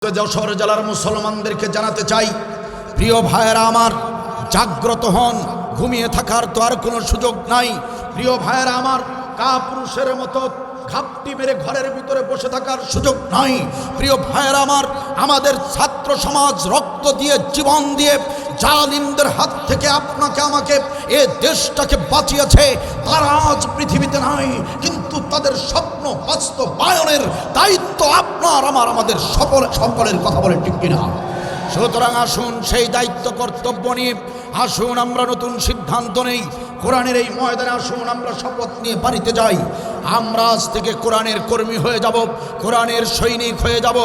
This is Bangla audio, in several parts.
যশোর জেলার মুসলমানদেরকে জানাতে চাই, প্রিয় ভাইয়েরা আমার, জাগ্রত হন। ঘুমিয়ে থাকার তো আর কোনো সুযোগ নাই। প্রিয় ভাইয়েরা আমার, কাপুরুষের মতো ঘাপটি মেরে ঘরের ভিতরে বসে থাকার সুযোগ নাই। প্রিয় ভাইয়েরা আমার, আমাদের ছাত্র সমাজ রক্ত দিয়ে, জীবন দিয়ে জালিমদের হাত থেকে আপনাকে আমাকে এ দেশটাকে বাঁচিয়েছে। তারা আজ পৃথিবীতে নাই, কিন্তু তাদের স্বপ্ন বাস্তবায়নের দায়িত্ব আপনার আমার, আমাদের সকলের কথা বলে ঠিক কিনা? সুতরাং আসুন সেই দায়িত্ব কর্তব্য নিয়ে আসুন আমরা নতুন সিদ্ধান্ত নেই। কোরআনের এই ময়দানে আসুন আমরা শপথ নিয়ে বাড়িতে যাই। আমরা আজ থেকে কোরআনের কর্মী হয়ে যাব, কোরআনের সৈনিক হয়ে যাব,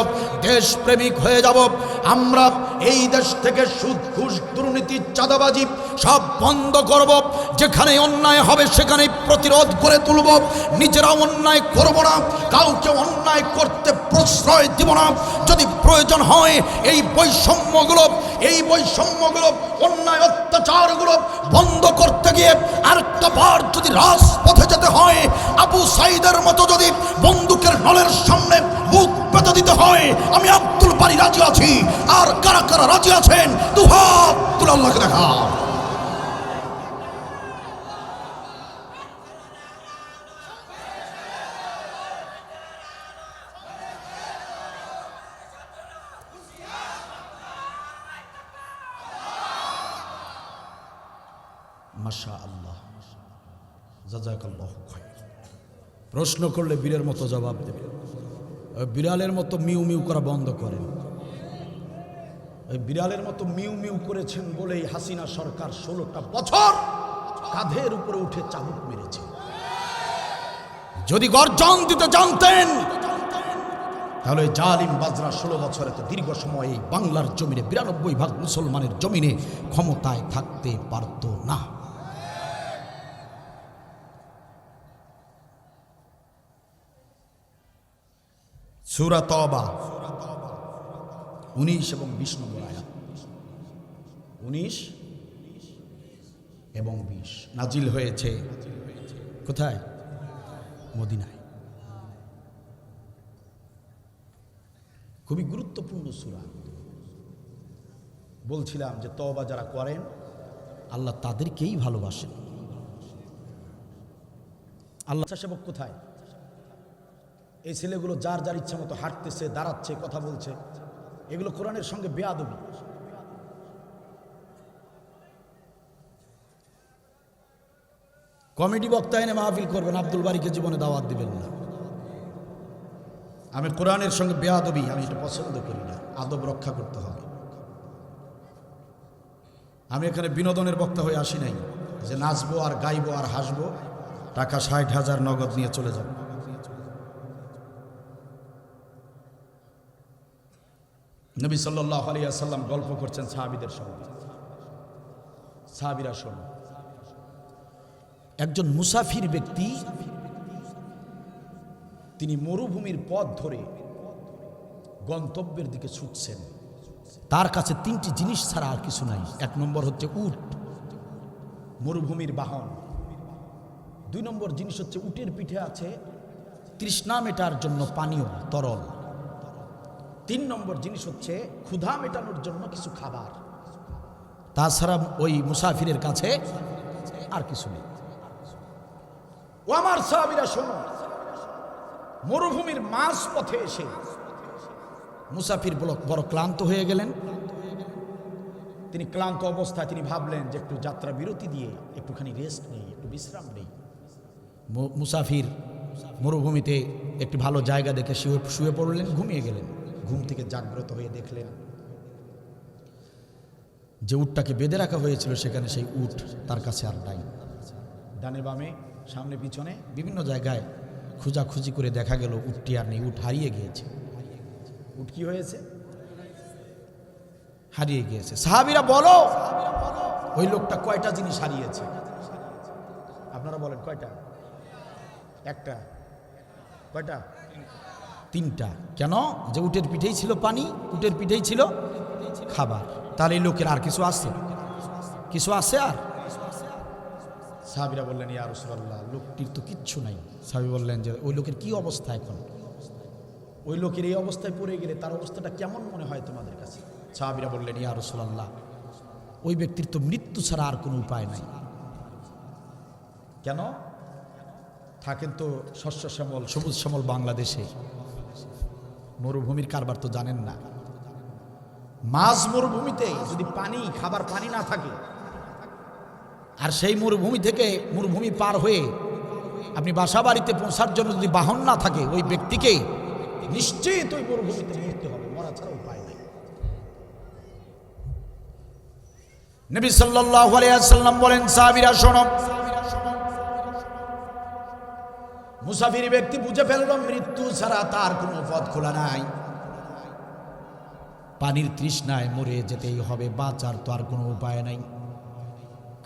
দেশপ্রেমিক হয়ে যাব। আমরা এই দেশ থেকে সুদ, ঘুষ, দুর্নীতি, চাঁদাবাজি সব বন্ধ করব। যেখানে অন্যায় হবে সেখানে প্রতিরোধ করে তুলব। নিজেরা অন্যায় করব না, কাউকে অন্যায় করতে প্রশ্রয় দিব না। যদি প্রয়োজন হয় এই বৈষম্যগুলো, অন্যায় অত্যাচারগুলো বন্ধ করতে গিয়ে আরেকটা বার যদি রাজপথে যেতে হয়, আবু সাইদের মতো যদি বন্দুকের নলের সামনে বুক পেতে দিতে হয়, আমি আব্দুল বারী রাজি আছি। আর কারা কারা রাজি আছেন দুহাত তুলে আল্লাহকে দেখা। মাশাআল্লাহ, জাযাকাল্লাহু খায়র। প্রশ্ন করলে বীরের মতো জবাব দেবে। ওই বিড়ালের মতো মিউ মিউ করা বন্ধ করেন। ওই বিড়ালের মতো মিউ মিউ করেছেন বলেই হাসিনা সরকার 16টা বছর কাঁধের উপরে উঠে চাবুক মেরেছে। যদি গর্জন দিতে জানতেন তাহলে জালিম বাজরা 16 বছর এত দীর্ঘ সময় এই বাংলার জমিনে 92% মুসলমানের জমিনে ক্ষমতায় থাকতে পারত না। সূরা তওবা 19 এবং 20 নম্বর আয়াত। 19 এবং 20 নাজিল হয়েছে কোথায়? মদিনায়। খুবই গুরুত্বপূর্ণ সূরা। বলছিলাম যে তওবা যারা করেন আল্লাহ তাদেরকেই ভালোবাসেন। আল্লাহ সেবক কোথায়? এই ছেলেগুলো যার যার ইচ্ছা মতো হাঁটতেছে, দাঁড়াচ্ছে, কথা বলছে, এগুলো কোরআনের সঙ্গে বেয়াদবি। কমেডি বক্তা এনে মাহফিল করবেন, আব্দুল বারীকে জীবনে দাওয়াত দিবেন না। আমি কোরআনের সঙ্গে বেয়াদবি, আমি এটা পছন্দ করি না। আদব রক্ষা করতে হবে। আমি এখানে বিনোদনের বক্তা হয়ে আসি নাই যে নাচবো আর গাইবো আর হাসবো, টাকা 60,000 নগদ নিয়ে চলে যাব। নবী সাল্লাল্লাহু আলাইহি ওয়াসাল্লাম গল্প করছেন সাহাবীদের সঙ্গে। সাহাবীরা শোনো, একজন মুসাফির ব্যক্তি, তিনি মরুভূমির পথ ধরে গন্তব্যের দিকে ছুটছেন। তার কাছে 3টি জিনিস ছাড়া আর কিছু নাই। 1 নম্বর হচ্ছে উট, মরুভূমির বাহন। 2 নম্বর জিনিস হচ্ছে উটের পিঠে আছে তৃষ্ণা মেটার জন্য পানীয় তরল। 3 নম্বর জিনিস হচ্ছে ক্ষুধা মেটানোর জন্য কিছু খাবার। তাছাড়া ওই মুসাফিরের কাছে আর কিছু নেই। ও আমার সাহাবীরা শোনো, মরুভূমির মাঝ পথে এসে মুসাফির বড় ক্লান্ত হয়ে গেলেন। তিনি ক্লান্ত অবস্থায় তিনি ভাবলেন যে একটু যাত্রা বিরতি দিয়ে একটুখানি রেস্ট নেই, একটু বিশ্রাম নেই। মুসাফির মরুভূমিতে একটি ভালো জায়গা দেখে শুয়ে পড়লেন, ঘুমিয়ে গেলেন। ঘুম থেকে জাগ্রত হয়ে দেখলেন যে উটটাকে বেঁধে রাখা হয়েছিল সেখানে সেই উট তার কাছে আর নাই। ডানে বামে সামনে পিছনে বিভিন্ন জায়গায় খোঁজাখুঁজি করে দেখা গেল উটটি আর নেই, উট হারিয়ে গিয়েছে। উট কি হয়েছে? হারিয়ে গিয়েছে। সাহাবীরা বলো, ওই লোকটা কয়টা জিনিস হারিয়েছে? আপনারা বলেন কয়টা? একটা? কয়টা? 3টা। কেন? যে উটের পিঠেই ছিল পানি, উটের পিঠেই ছিল খাবার। তাহলে এই লোকের আর কিছু আছে? কিছু আছে আর? সাহাবীরা বললেন, ইয়া রাসূলুল্লাহ, লোকটির তো কিচ্ছু নাই। সাহাবী বললেন যে ওই লোকের কি অবস্থা এখন? ওই লোকের এই অবস্থায় পড়ে গেলে তার অবস্থাটা কেমন মনে হয় তোমাদের কাছে? সাহাবীরা বললেন, ইয়া রাসূলুল্লাহ, ওই ব্যক্তির তো মৃত্যু ছাড়া আর কোনো উপায় নাই। কেন? থাকেন তো শস্য শ্যামল, সবুজ শ্যামল বাংলাদেশে, মরুভূমির কারবার তো জানেন না। মাঝ মরুভূমিতে যদি পানি, খাবার পানি না থাকে, আর সেই মরুভূমি থেকে মরুভূমি পার হয়ে আপনি বাসা বাড়িতে পৌঁছার জন্য যদি বাহন না থাকে, ওই ব্যক্তিকে নিশ্চিত ওই মরুভূমিতে মরতে হবে, মরা ছাড়া উপায় নাই। নবী সাল্লাল্লাহু আলাইহি ওয়াসাল্লাম বলেন, সাহাবীরা শোনো, মুসাফির ব্যক্তি বুঝে ফেলল মৃত্যু ছাড়া তার কোনো পথ খোলা নাই, পানির তৃষ্ণায় মরে যেতেই হবে, বাঁচার তো আর কোনো উপায় নাই।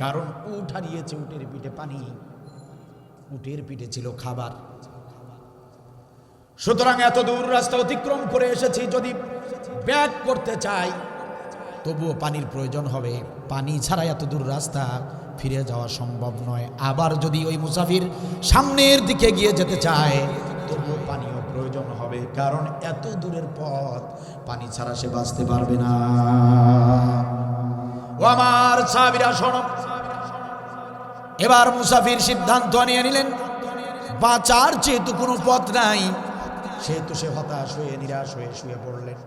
কারণ উট হারিয়েছে, উটের পিঠে পানি, উটের পিঠে ছিল খাবার। সুতরাং এত দূর রাস্তা অতিক্রম করে এসেছি, যদি ব্যাক করতে চাই তবুও পানির প্রয়োজন হবে, পানি ছাড়া এত দূর রাস্তা ফিরে যাওয়া সম্ভব নয়। আবার যদি ওই মুসাফির সামনের দিকে গিয়ে যেতে চায় তবুও পানিও প্রয়োজন হবে, কারণ এত দূরের পথ পানি ছাড়া সে বাঁচতে পারবে না। ও আমার সাহাবীরা শোনো, এবার মুসাফির সিদ্ধান্ত নিয়ে নিলেন, বাঁচার যেহেতু কোনো পথ নাই, সেহেতু সে হতাশ হয়ে নিরাশ হয়ে শুয়ে পড়লেন।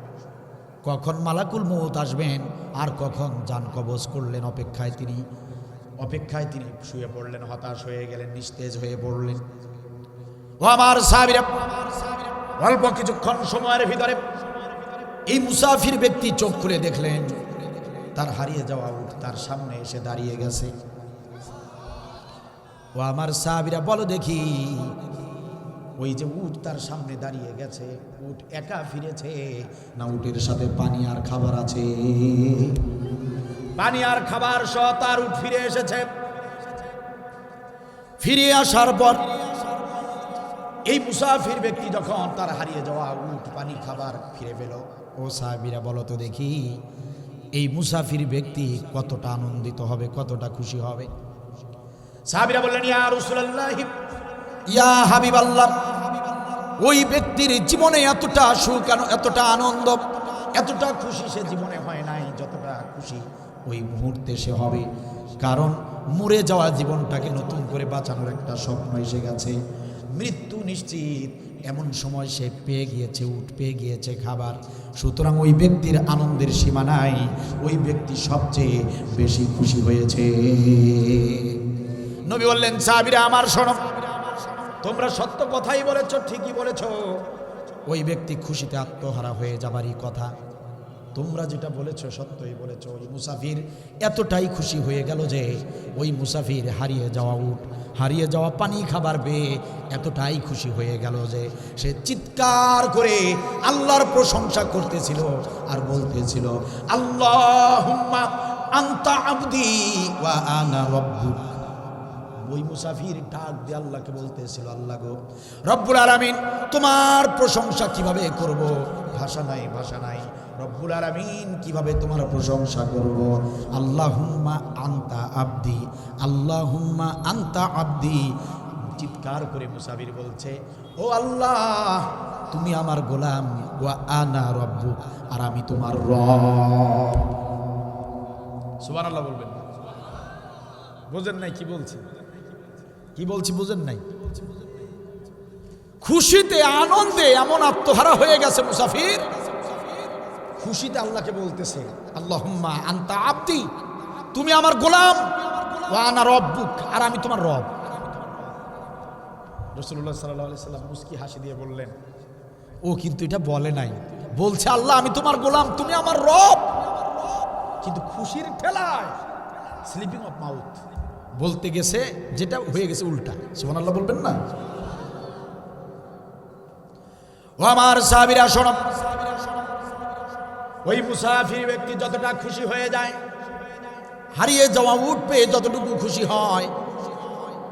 কখন মালাকুল মউত আসবেন আর কখন জান কবজ করলেন অপেক্ষায় তিনি শুয়ে পড়লেন, হতাশ হয়ে গেলেন, নিস্তেজ হয়ে পড়লেন। ও আমার সাহাবীরা, অল্প কিছুক্ষণ সময়ের ভিতরে এই মুসাফির ব্যক্তি চোখ খুলে দেখলেন তার হারিয়ে যাওয়া উট তার সামনে এসে দাঁড়িয়ে গেছে। ও আমার সাহাবীরা, বলো দেখি, ওই যে উট তার সামনে দাঁড়িয়ে গেছে, উট একা ফিরেছে না উটের সাথে পানি আর খাবার আছে? পানি আর খাবার সহ তার উট ফিরে এসেছে। ফিরে আসার পর এই মুসাফির ব্যক্তি যখন তার হারিয়ে যাওয়া উট, পানি, খাবার ফিরে পেল, ও সাহাবীরা বলো তো দেখি, এই মুসাফির ব্যক্তি কতটা আনন্দিত হবে, কতটা খুশি হবে? সাহাবীরা বললেন, ইয়া রাসূলুল্লাহ, ইয়া হাবিবাল্লাহ, ওই ব্যক্তির জীবনে এতটা সুখ, এতটা আনন্দ, এতটা খুশি সে জীবনে হয় নাই যতটা খুশি ওই মুহূর্তে সে হবে। কারণ মরে যাওয়া জীবনটাকে নতুন করে বাঁচানোর একটা স্বপ্ন এসে গেছে, মৃত্যু নিশ্চিত, এমন সময় সে পেয়ে গিয়েছে উট, পেয়ে গিয়েছে খাবার। সুতরাং ওই ব্যক্তির আনন্দের সীমা নাই, ওই ব্যক্তি সবচেয়ে বেশি খুশি হয়েছে। নবী বললেন, সাহাবীরা আমার শোনো, তোমরা সত্য কথাই বলেছো, ঠিকই বলেছো, ওই ব্যক্তি খুশিতে আত্মহারা হয়ে যাবারই কথা। তোমরা যেটা বলেছো সত্যই বলেছো। ওই মুসাফির এতটাই খুশি হয়ে গেল যে ওই মুসাফির হারিয়ে যাওয়া উট, হারিয়ে যাওয়া পানি, খাবার পেয়ে এতটাই খুশি হয়ে গেল যে সে চিৎকার করে আল্লাহর প্রশংসা করতেছিল আর বলতেছিল, আল্লাহুম্মা আনতা আবদি ওয়া আনা রাব্বুক। ওই মুসাফির ডাক দিয়ে আল্লাহকে বলতেছিল, আল্লাহ গো রব্বুল আলামিন, তোমার প্রশংসা কিভাবে করব, ভাষা নাই। রব্বুল আলামিন, কিভাবে তোমার প্রশংসা করব? আল্লাহুম্মা আনতা আবদি, আল্লাহুম্মা আনতা আবদি। চিৎকার করে মুসাফির বলছে, ও আল্লাহ, তুমি আমার গোলাম, ওয়া আনা রব্বুক, আর আমি তোমার রব। সুবহানাল্লাহ বলবেন? বুঝেন নাই কি বলছি? বুঝেন নাই? খুশিতে, আনন্দে এমন আত্মহারা হয়ে গেছে মুসাফির, খুশিতে আল্লাহকে বলতেছে, আল্লাহুম্মা আনতা আবদি, তুমি আমার গোলাম, ওয়া আনা রব্বুক, আর আমি তোমার রব। রাসূলুল্লাহ সাল্লাল্লাহু আলাইহি সাল্লাম মুস্কি হাসি দিয়ে বললেন, ও কিন্তু এটা বলে নাই, বলছে আল্লাহ আমি তোমার গোলাম, তুমি আমার রব, কিন্তু খুশির ঠেলায় স্লিপিং অফ মাউথ বলতে গেছে, যেটা হয়ে গেছে উল্টা। সুবহানাল্লাহ বলবেন না? ও আমার সাহাবীরা শোনো, ওই মুসাফির ব্যক্তি যতটা খুশি হয়ে যায়, হারিয়ে যাওয়া উট পেয়ে যতটুকু খুশি হয়,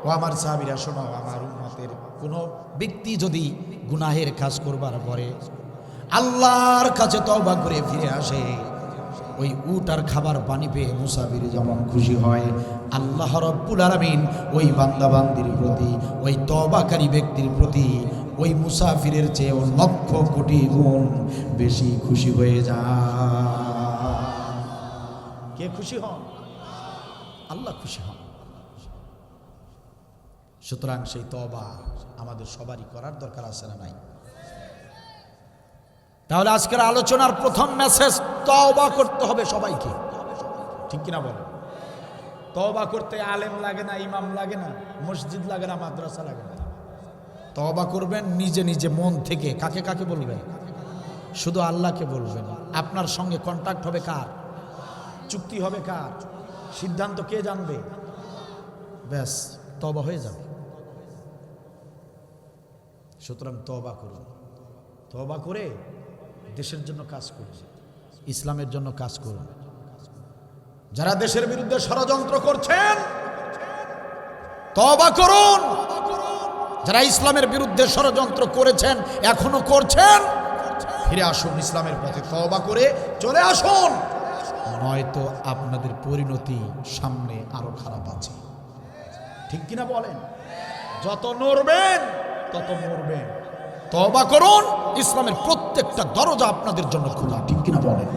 ও আমার সাহাবীরা শোনো, আমার উম্মতের কোনো ব্যক্তি যদি গুনাহের কাজ করবার পরে আল্লাহর কাছে তওবা করে ফিরে আসে, ওই উট আর খাবার পানি পেয়ে মুসাফির যেমন খুশি হয়, আল্লাহ রাব্বুল আলামিন ওই বান্দা বান্দির প্রতি, ওই তওবাকারী ব্যক্তির প্রতি ওই মুসাফিরের চেয়েও লক্ষ কোটি গুণ বেশি খুশি হয়ে যায়। কে খুশি হন? আল্লাহ খুশি হন। সুতরাং সেই তওবা আমাদের সবারই করার দরকার আছে না নাই? তাহলে আজকের আলোচনার প্রথম মেসেজ, তওবা করতে হবে সবাইকে, ঠিক কিনা বলেন? তওবা করতে আলেম লাগে না, ইমাম লাগে না, মসজিদ লাগে না, মাদ্রাসা লাগে না। তওবা করবেন নিজে নিজে মন থেকে। কাকে কাকে বলবেন? শুধু আল্লাহকে বলবেন। আপনার সঙ্গে কন্ট্যাক্ট হবে কার? চুক্তি হবে কার? সিদ্ধান্ত কে জানবে? ব্যাস, তওবা হয়ে যাবে। সুতরাং তওবা করুন। তওবা করে দেশের জন্য কাজ করুন, ইসলামের জন্য কাজ করুন। যারা দেশের বিরুদ্ধে ষড়যন্ত্র করছেন তওবা করুন। যারা ইসলামের বিরুদ্ধে ষড়যন্ত্র করেছেন, এখনো করছেন, ফিরে আসুন ইসলামের পথে, তওবা করে চলে আসুন। নয়তো আপনাদের পরিণতি সামনে আরো খারাপ আছে, ঠিক কিনা বলেন? যত নড়বেন তত মরবেন। তওবা করুন, ইসলামের প্রত্যেকটা দরজা আপনাদের জন্য খোলা, ঠিক কিনা বলেন?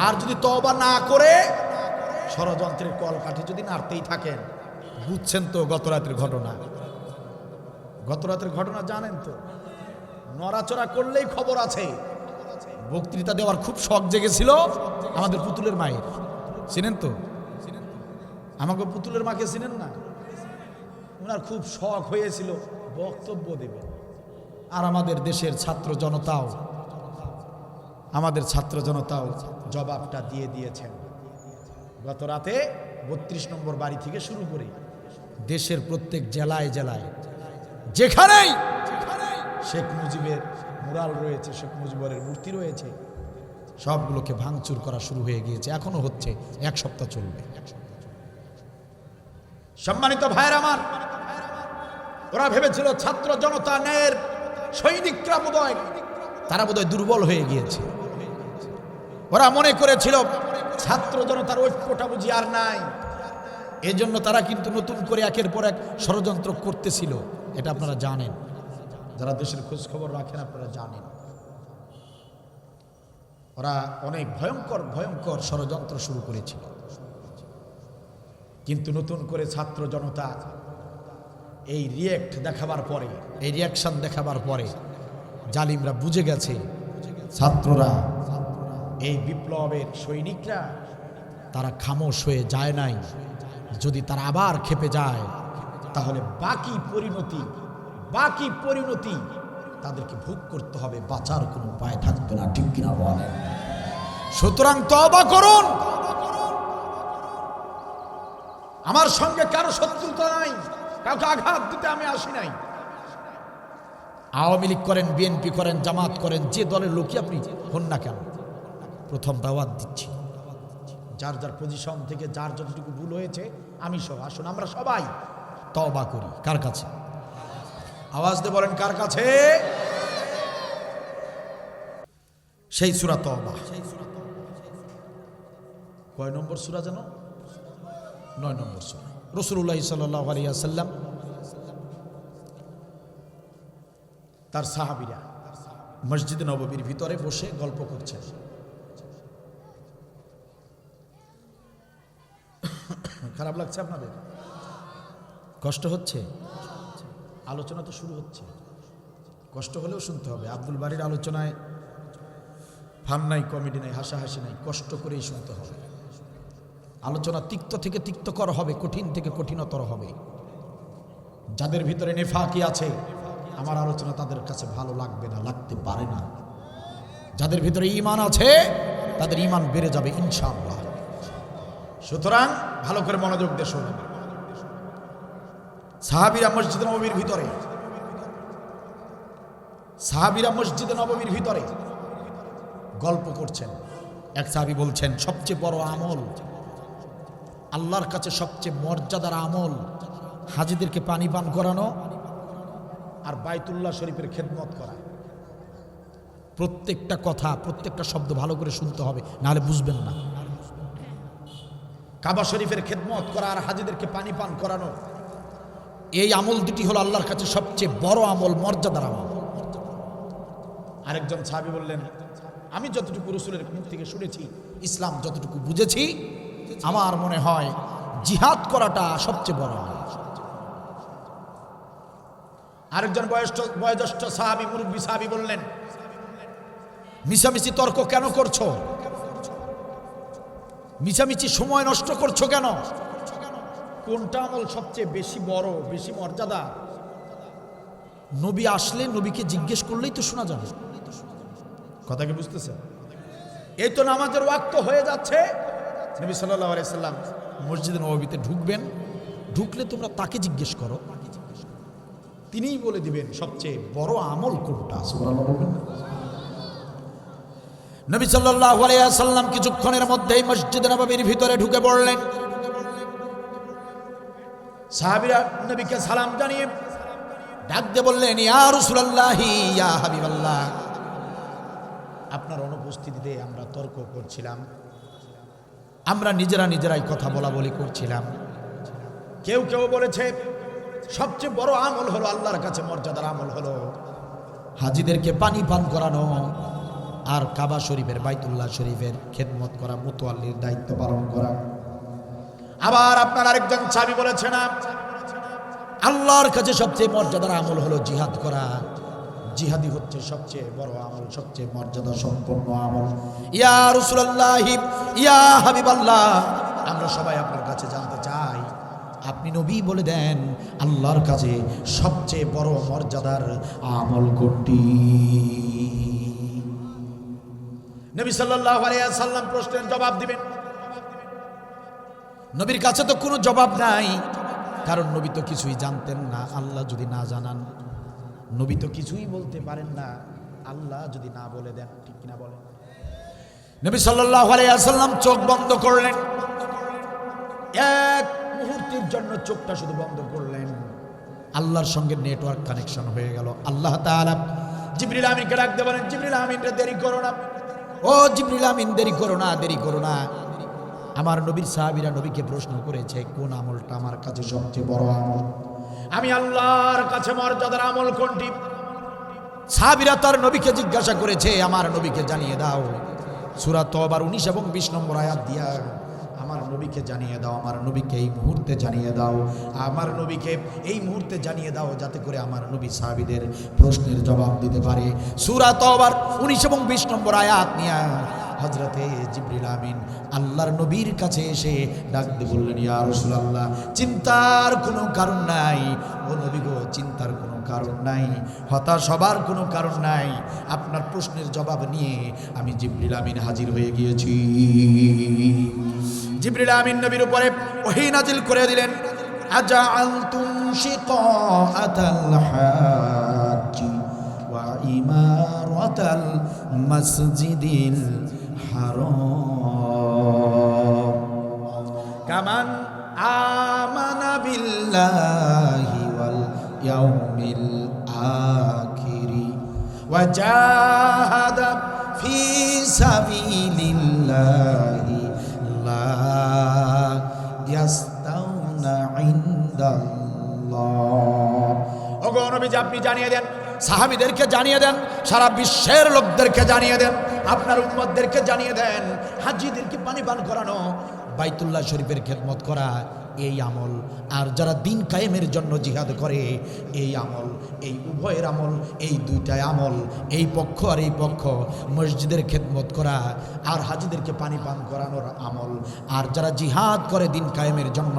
আর যদি তওবা না করে ষড়যন্ত্রের কলকাঠি যদি নাড়তেই থাকেন, বুঝছেন তো গত রাতের ঘটনা? গত রাতের ঘটনা জানেন তো? নড়াচড়া করলেই খবর আছে। বক্তৃতা দেওয়ার খুব শখ জেগেছিল আমাদের পুতুলের মায়ের, চিনেন তো? আমাকে পুতুলের মাকে চিনেন না? ওনার খুব শখ হয়েছিল বক্তব্য দেবে। আর আমাদের দেশের ছাত্র জনতাও জবাবটা দিয়ে দিয়েছেন। গত রাতে 32 নম্বর বাড়ি থেকে শুরু করে দেশের প্রত্যেক জেলায় জেলায় যেখানেই শেখ মুজিবের মুরাল রয়েছে, শেখ মুজিবের মূর্তি রয়েছে, সবগুলোকে ভাঙচুর করা শুরু হয়ে গিয়েছে। এখনো হচ্ছে, এক সপ্তাহ চলবে। সম্মানিত ভাইয়ের আমার, ওরা ভেবেছিল ছাত্র জনতা ন্যায়ের সৈনিকরা তারা বোধহয় দুর্বল হয়ে গিয়েছে। ওরা মনে করেছিল ছাত্র জনতার ঐক্যটা বুঝি আর নাই, এজন্য তারা কিন্তু নতুন করে একের পর এক ষড়যন্ত্র করতেছিল। এটা আপনারা জানেন, যারা দেশের খোঁজ খবর রাখেন আপনারা জানেন। ওরা অনেক ভয়ঙ্কর ভয়ঙ্কর ষড়যন্ত্র শুরু করেছিল। কিন্তু নতুন করে ছাত্র জনতা এই রিয়াকশন দেখাবার পরে জালিমরা বুঝে গেছে ছাত্ররা, এই বিপ্লবের সৈনিকরা, তারা খামোশ হয়ে যায় নাই। যদি তারা আবার খেপে যায় তাহলে বাকি পরিণতি তাদেরকে ভোগ করতে হবে, বাঁচার কোনো উপায় থাকবে না, ঠিক কিনা বলেন? সুতরাং তওবা করুন। আমার সঙ্গে কারো শত্রুতা নাই, কাউকে আঘাত দিতে আমি আসি নাই। আওয়ামী লীগ করেন, বিএনপি করেন, জামাত করেন, যে দলের লোকই আপনি হন না কেন, প্রথম দাওয়াত দিচ্ছি, যার যার পজিশন থেকে যার যতটুকু ভুল হয়েছে আমি সব, আসুন আমরা সবাই তওবা করি। কার কাছে? আওয়াজ দিয়ে বলেন, কার কাছে? সেই সূরা তওবা। কয় নম্বর সূরা যেন? 9 নম্বর সূরা। রাসূলুল্লাহ সাল্লাল্লাহু আলাইহি ওয়াসাল্লাম তার সাহাবীরা মসজিদে নববীর ভিতরে বসে গল্প করছেন। খারাপ লাগছে আপনাদের? কষ্ট হচ্ছে? আলোচনা তো শুরু হচ্ছে, কষ্ট হলেও শুনতে হবে। আব্দুল বারীর আলোচনায় ফান নাই, কমেডি নাই, হাসাহাসি নাই, কষ্ট করেই শুনতে হবে। আলোচনা তিক্ত থেকে তিক্তকর হবে, কঠিন থেকে কঠিনতর হবে। যাদের ভিতরে নেফাকি আছে, আমার আলোচনা তাদের কাছে ভালো লাগবে না, লাগতে পারে না। যাদের ভিতরে ঈমান আছে, তাদের ঈমান বেড়ে যাবে ইনশাআল্লাহ। সুতরাং ভালো করে মনোযোগ দিয়ে শুনুন। সাহাবীরা মসজিদে নববীর ভিতরে গল্প করছেন। এক সাহাবী বলছেন, সবচেয়ে বড় আমল, আল্লাহর কাছে সবচেয়ে মর্যাদার আমল হাজীদেরকে পানি পান করানো আর বাইতুল্লাহ শরীফের খেদমত করা। প্রত্যেকটা কথা, প্রত্যেকটা শব্দ ভালো করে শুনতে হবে, নাহলে বুঝবেন না। কাবা শরীফের খেদমত করা আর হাজীদেরকে পানি পান করানো, এই আমল দুটি হলো আল্লাহর কাছে সবচেয়ে বড় আমল, মর্যাদার আমল। আরেকজন সাহাবী বললেন, আমি যতটুকু রাসূলের মুখ থেকে শুনেছি, ইসলাম যতটুকু বুঝেছি, আমার মনে হয় জিহাদ করাটা সবচেয়ে বড় আমল। আরেকজন বয়োজ্যেষ্ঠ সাহাবী, মুরব্বী সাহাবী বললেন, মিছামিছি তর্ক কেন করছো? মিছামিছি সময় নষ্ট করছো কেন? কোনটা আমল সবচেয়ে বেশি বড়, বেশি মর্যাদা? নবী আসলে নবীকে জিজ্ঞেস করলেই তো শোনা যাবে। কথা কি বুঝতেছেন? এই তো নামাজের ওয়াক্ত হয়ে যাচ্ছে, নবী সাল্লাল্লাহু আলাইহি সাল্লাম মসজিদে নববীতে ঢুকবেন, ঢুকলে তোমরা তাকে জিজ্ঞেস করো, তিনিই বলে দিবেন সবচেয়ে বড় আমল কোনটা। সুবহানাল্লাহ বলবেন না? নবী সাল্লাল্লাহু আলাইহি সাল্লাম কিছুক্ষণের মধ্যেই মসজিদে নববীর ভিতরে ঢুকে পড়লেন। সাহাবীরা নবীকে সালাম জানিয়ে ডাক দিয়ে বললেন, ইয়া রাসূলুল্লাহি, ইয়া হাবিবাল্লাহ, আপনার অনুপস্থিতিতে আমরা তর্ক করছিলাম, আমরা নিজেরাই কথা বলি করছিলাম। কেউ কেউ বলেছে সবচেয়ে বড় আমল হলো, আল্লাহর কাছে মর্যাদার আমল হলো হাজীদেরকে পানি পান করানো আর কাবা শরীফের, বাইতুল্লাহ শরীফের খেদমত করা, মুতাওয়াল্লির দায়িত্ব পালন করা। আবার আপনার আরেকজন সাহাবী বলেছে, না, আল্লাহর কাছে সবচেয়ে মর্যাদার আমল হলো জিহাদ করা, জিহাদি হচ্ছে সবচেয়ে বড় আমল, সবচেয়ে মর্যাদা সম্পন্ন আমল। ইয়া রাসূলুল্লাহি, ইয়া হাবিবাল্লাহ, আমরা সবাই আপনার কাছে জানতে চাই, আপনি নবী বলে দেন আল্লাহর কাছে সবচেয়ে বড় মর্যাদার আমল কোনটি? নবী সাল্লাল্লাহু আলাইহি সাল্লাম প্রশ্নের জবাব দিবেন। নবীর কাছে তো কোনো জবাব নাই, কারণ নবী তো কিছুই জানতেন না। আল্লাহ যদি না জানান, নবী তো কিছুই বলতে পারেন না, আল্লাহ যদি না বলে দেন। ঠিক কিনা বলেন? নবী সাল্লাল্লাহু আলাইহি সাল্লাম চোখ বন্ধ করলেন, এক মুহূর্তের জন্য চোখটা শুধু বন্ধ করলেন, আল্লাহর সঙ্গে নেটওয়ার্ক কানেকশন হয়ে গেল। আল্লাহ তাআলা জিবরিল আমিনকে ডাকতে বলেন, জিবরিল আমিন রে, দেরি করো না, ও জিবরিল আমিন, দেরি করো না, দেরি করো না। আমার নবীর সাহাবীরা নবীকে প্রশ্ন করেছে, কোন আমলটা আমার কাছে সবচেয়ে বড় আমল? আমি আল্লাহর কাছে মর্যাদার আমল কোনটি? সাহাবীরা তার নবীকে জিজ্ঞাসা করেছে, আমার নবীকে জানিয়ে দাও। সূরা তওবার 19 এবং 20 নম্বর আয়াত দিয়া আমার নবীকে জানিয়ে দাও, আমার নবীকে এই মুহূর্তে জানিয়ে দাও, আমার নবীকে এই মুহূর্তে জানিয়ে দাও, যাতে করে আমার নবী সাহাবীদের প্রশ্নের জবাব দিতে পারে। সূরা তওবার 19 এবং 20 নম্বর আয়াত নিয়ে হযরতে জিবরিল আমিন আল্লাহর নবীর কাছে এসে ডাক দিয়ে বললেন, ইয়া রাসূলুল্লাহ, চিন্তার কোনো কারণ নাই, ও নবী গো, চিন্তার কোনো কারণ নাই, হতাশ হবার কোনো কারণ নাই। আপনার প্রশ্নের জবাব নিয়ে আমি জিবরিল আমিন হাজির হয়ে গিয়েছি। জিবরিল আমিন নবীর উপরে ওহী নাজিল করে দিলেন, আজআলতুম শিকাআতাল হাজ্জি ওয়া ইমারাতাল মাসজিদিল হারাম কামান আমানা বিল্লাহি ওয়াল ইয়াউমিল আখিরি ওয়া জাহাদা ফি সাবিলিল্লাহি লা ইয়াস্তাউনা ইনদাল্লাহ। ওগো নবীজি, আপনি জানিয়ে দেন, সাহাবীদেরকে জানিয়ে দেন, সারা বিশ্বের লোকদেরকে জানিয়ে দেন, আপনার উম্মতদেরকে জানিয়ে দেন, হাজীদেরকে পানি পান করানো, বাইতুল্লাহ শরীফের খেদমত করা এই আমল, আর যারা দিন কায়েমের জন্য জিহাদ করে এই আমল, এই উভয়ের আমল, এই দুইটাই আমল, এই পক্ষ আর এই পক্ষ, মসজিদের খেদমত করা আর হাজীদেরকে পানি পান করানোর আমল, আর যারা জিহাদ করে দিন কায়েমের জন্য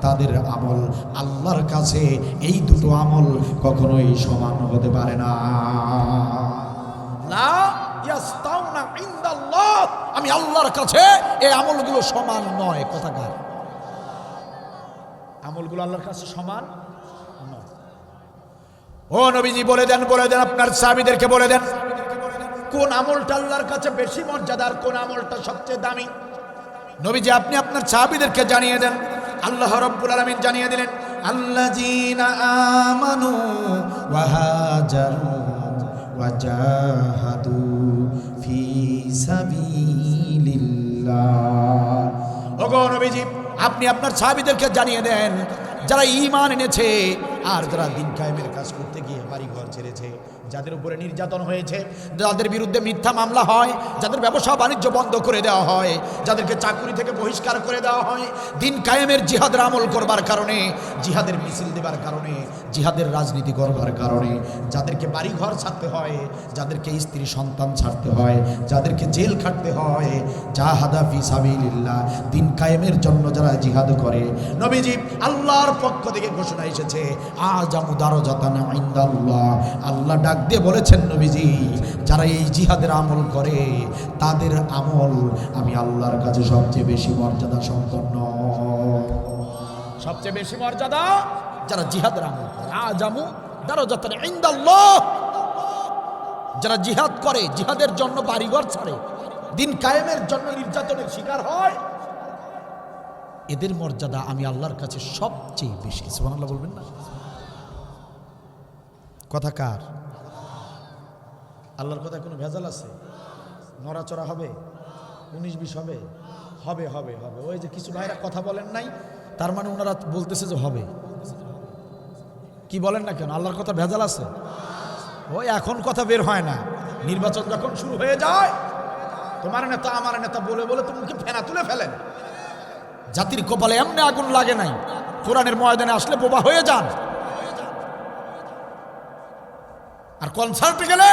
তাদের আমল, আল্লাহর কাছে এই দুটো আমল কখনোই সমান হতে পারে না। লা ইয়াস্তাউনা ইনদাল্লাহ, আমি আল্লাহর কাছে এই আমলগুলো সমান নয়। কথাকার আমলগুলো আল্লাহর কাছে সমান নয়। ও নবীজি, বলে দেন, আপনার সাহাবীদেরকে বলে দেন, কোন আমলটা আল্লাহর কাছে বেশি মর্যাদার, কোন আমলটা সবচেয়ে দামি? নবীজি, আপনি আপনার সাহাবীদেরকে জানিয়ে দেন। আল্লাহ রাব্বুল আলামিন জানিয়ে দিলেন, আল্লাযীনা আমানু ওয়া হাজারু ওয়া জাহাদু ফি সাবিলিল্লাহ। ওগো নবীজি, আপনি আপনার সাহাবীদেরকে জানিয়ে দেন, যারা ঈমান এনেছে আর যারা দিন কায়েমের কাজ করতে গিয়ে বাড়ি ঘর ছেড়েছে, যাদের উপরে নির্যাতন হয়েছে, যাদের বিরুদ্ধে মিথ্যা মামলা হয়, যাদের ব্যবসা বাণিজ্য বন্ধ করে দেওয়া হয়, যাদেরকে চাকরি থেকে বহিষ্কার করে দেওয়া হয়, দিন কায়েমের জিহাদের আমল করবার কারণে, জিহাদের মিছিল দেবার কারণে, জিহাদের রাজনীতি করবার কারণে, যাদেরকে বাড়ি ঘর ছাড়তে হয়, যাদেরকে স্ত্রী সন্তান ছাড়তে হয়, যাদেরকে জেল খাটতে হয়, জাহাদা ফি সাবিলিল্লাহ, দিন কায়েমের জন্য যারা জিহাদ করে, নবীজি আল্লাহর পক্ষ থেকে ঘোষণা এসেছে আজামু দারাজাতান ইনদাল্লাহ, আল্লাহ ডাক দিয়ে বলেছেন নবীজি যারা এই জিহাদের আমল করে তাদের আমল আমি আল্লাহর কাছে সবচেয়ে বেশি মর্যাদা সম্পন্ন। সবচেয়ে বেশি মর্যাদা যারা জিহাদের আমল করে, আজামু দারাজাতান ইনদাল্লাহ, যারা জিহাদ করে, জিহাদের জন্য বাড়িঘর ছাড়ে, দিন কায়েমের জন্য নির্যাতনের শিকার হয়, এদের মর্যাদা আমি আল্লাহর কাছে সবচেয়ে বেশি। সুবহানাল্লাহ বলবেন না? কথা কার? আল্লাহর কথা কোনো ভেজাল আছে? নড়াচড়া হবে? 19-20 হবে? হবে হবে হবে। ওই যে কিছু ভাইরা কথা বলেন নাই, তার মানে ওনারা বলতেছে যে হবে। কি বলেন না কেন? আল্লাহর কথা ভেজাল আছে? ওই এখন কথা বের হয় না, নির্বাচন যখন শুরু হয়ে যায় তোমার নেতা আমার নেতা বলে বলে তো মুখে ফেনা তুলে ফেলেন। জাতির কপালে এমনি আগুন লাগে নাই, কোরআনের ময়দানে আসলে বোবা হয়ে যান। আর কনসার্টে গেলে,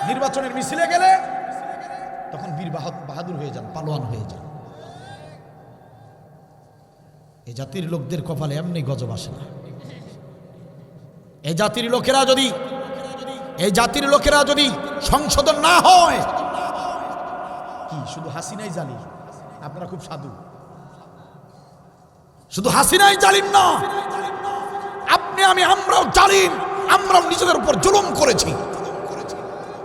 নির্বাচনের মিছিলে গেলে তখন বীর বাহাদুর হয়ে যান, পালোয়ান হয়ে যান। এই জাতির লোকদের কপালে এমনি গজব আসে না। এই জাতির লোকেরা যদি সংশোধন না হয়, কি শুধু হাসিনাই জালিম? আপনারা খুব সাধু। শুধু হাসিনাই জালিম না, আপনি আমি আমরাও জালিম, আমরাও নিজেদের উপর জুলুম করেছি।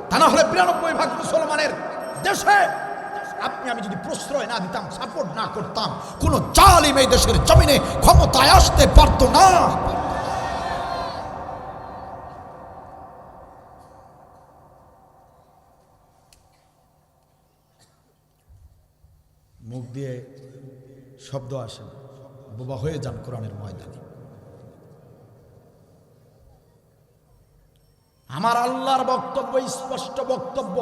তা না হলে 92% মুসলমানের দেশে আপনি আমি যদি প্রশ্রয় না দিতাম, সাপোর্ট না করতাম, কোন জালিম এই দেশের জমিনে ক্ষমতায় আসতে পারত না। মুখ দিয়ে শব্দ আসে, বোবা হয়ে যান কোরআনের ময়দানে। আমার আল্লাহর বক্তব্য স্পষ্ট বক্তব্য।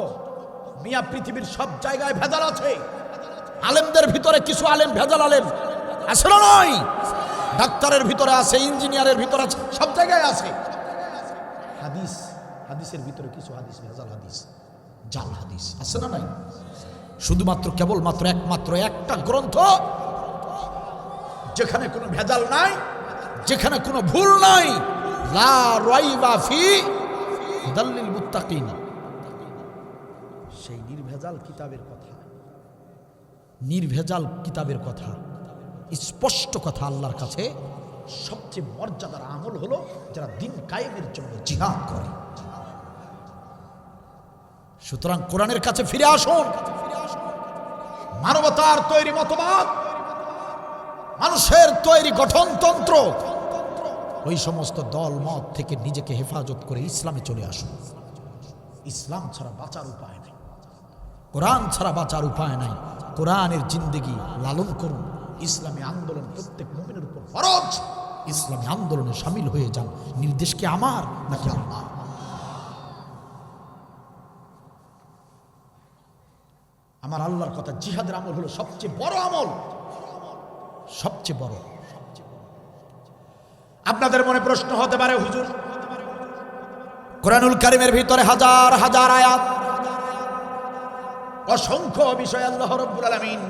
মিয়া পৃথিবীর সব জায়গায় ভেজাল আছে, আলেমদের ভিতরে কিছু আলেম ভেজাল আলেম আছে না? নয়, ডাক্তারের ভিতরে আছে, ইঞ্জিনিয়ারের ভিতরে আছে, সব জায়গায় আছে। হাদিসের ভিতরে কিছু হাদিস ভেজাল হাদিস, জাল হাদিস আছে না? নাই। শুধুমাত্র কেবলমাত্র একমাত্র একটা গ্রন্থ যেখানে কোনো ভেজাল নাই, যেখানে কোনো ভুল নাই, লা রাইবা ফি হুদাল্লিল মুত্তাকিন, সেই নির্ভেজাল কিতাবের কথা, স্পষ্ট কথা। আল্লাহর কাছে সবচেয়ে মর্যাদার আমল হলো যারা দিন কায়েমের জন্য জিহাদ করে। সুতরাং কোরআনের কাছে ফিরে আসুন। মানবতার তৈরি মতবাদ, মানুষের তৈরি গঠনতন্ত্র, ওই সমস্ত দল মত থেকে নিজেকে হেফাজত করে ইসলামে চলে আসুন। ইসলাম ছাড়া বাঁচার উপায় নেই, কোরআন ছাড়া বাঁচার উপায় নাই। কোরআনের জিন্দেগি লালন করুন। ইসলামী আন্দোলন প্রত্যেক মুমিনের উপর ফরজ। ইসলামী আন্দোলনে শামিল হয়ে যান। নির্দেশ কি আমার নাকি আল্লাহ? আমার আল্লাহর কথা, জিহাদের আমল হলো সবচেয়ে বড় আমল, সবচেয়ে বড়। আপনাদের মনে প্রশ্ন হতে পারে, হুজুর কোরআনুল কারীমের ভিতরে হাজার হাজার আয়াত, অসংখ্য বিষয় আল্লাহ রাব্বুল আলামিন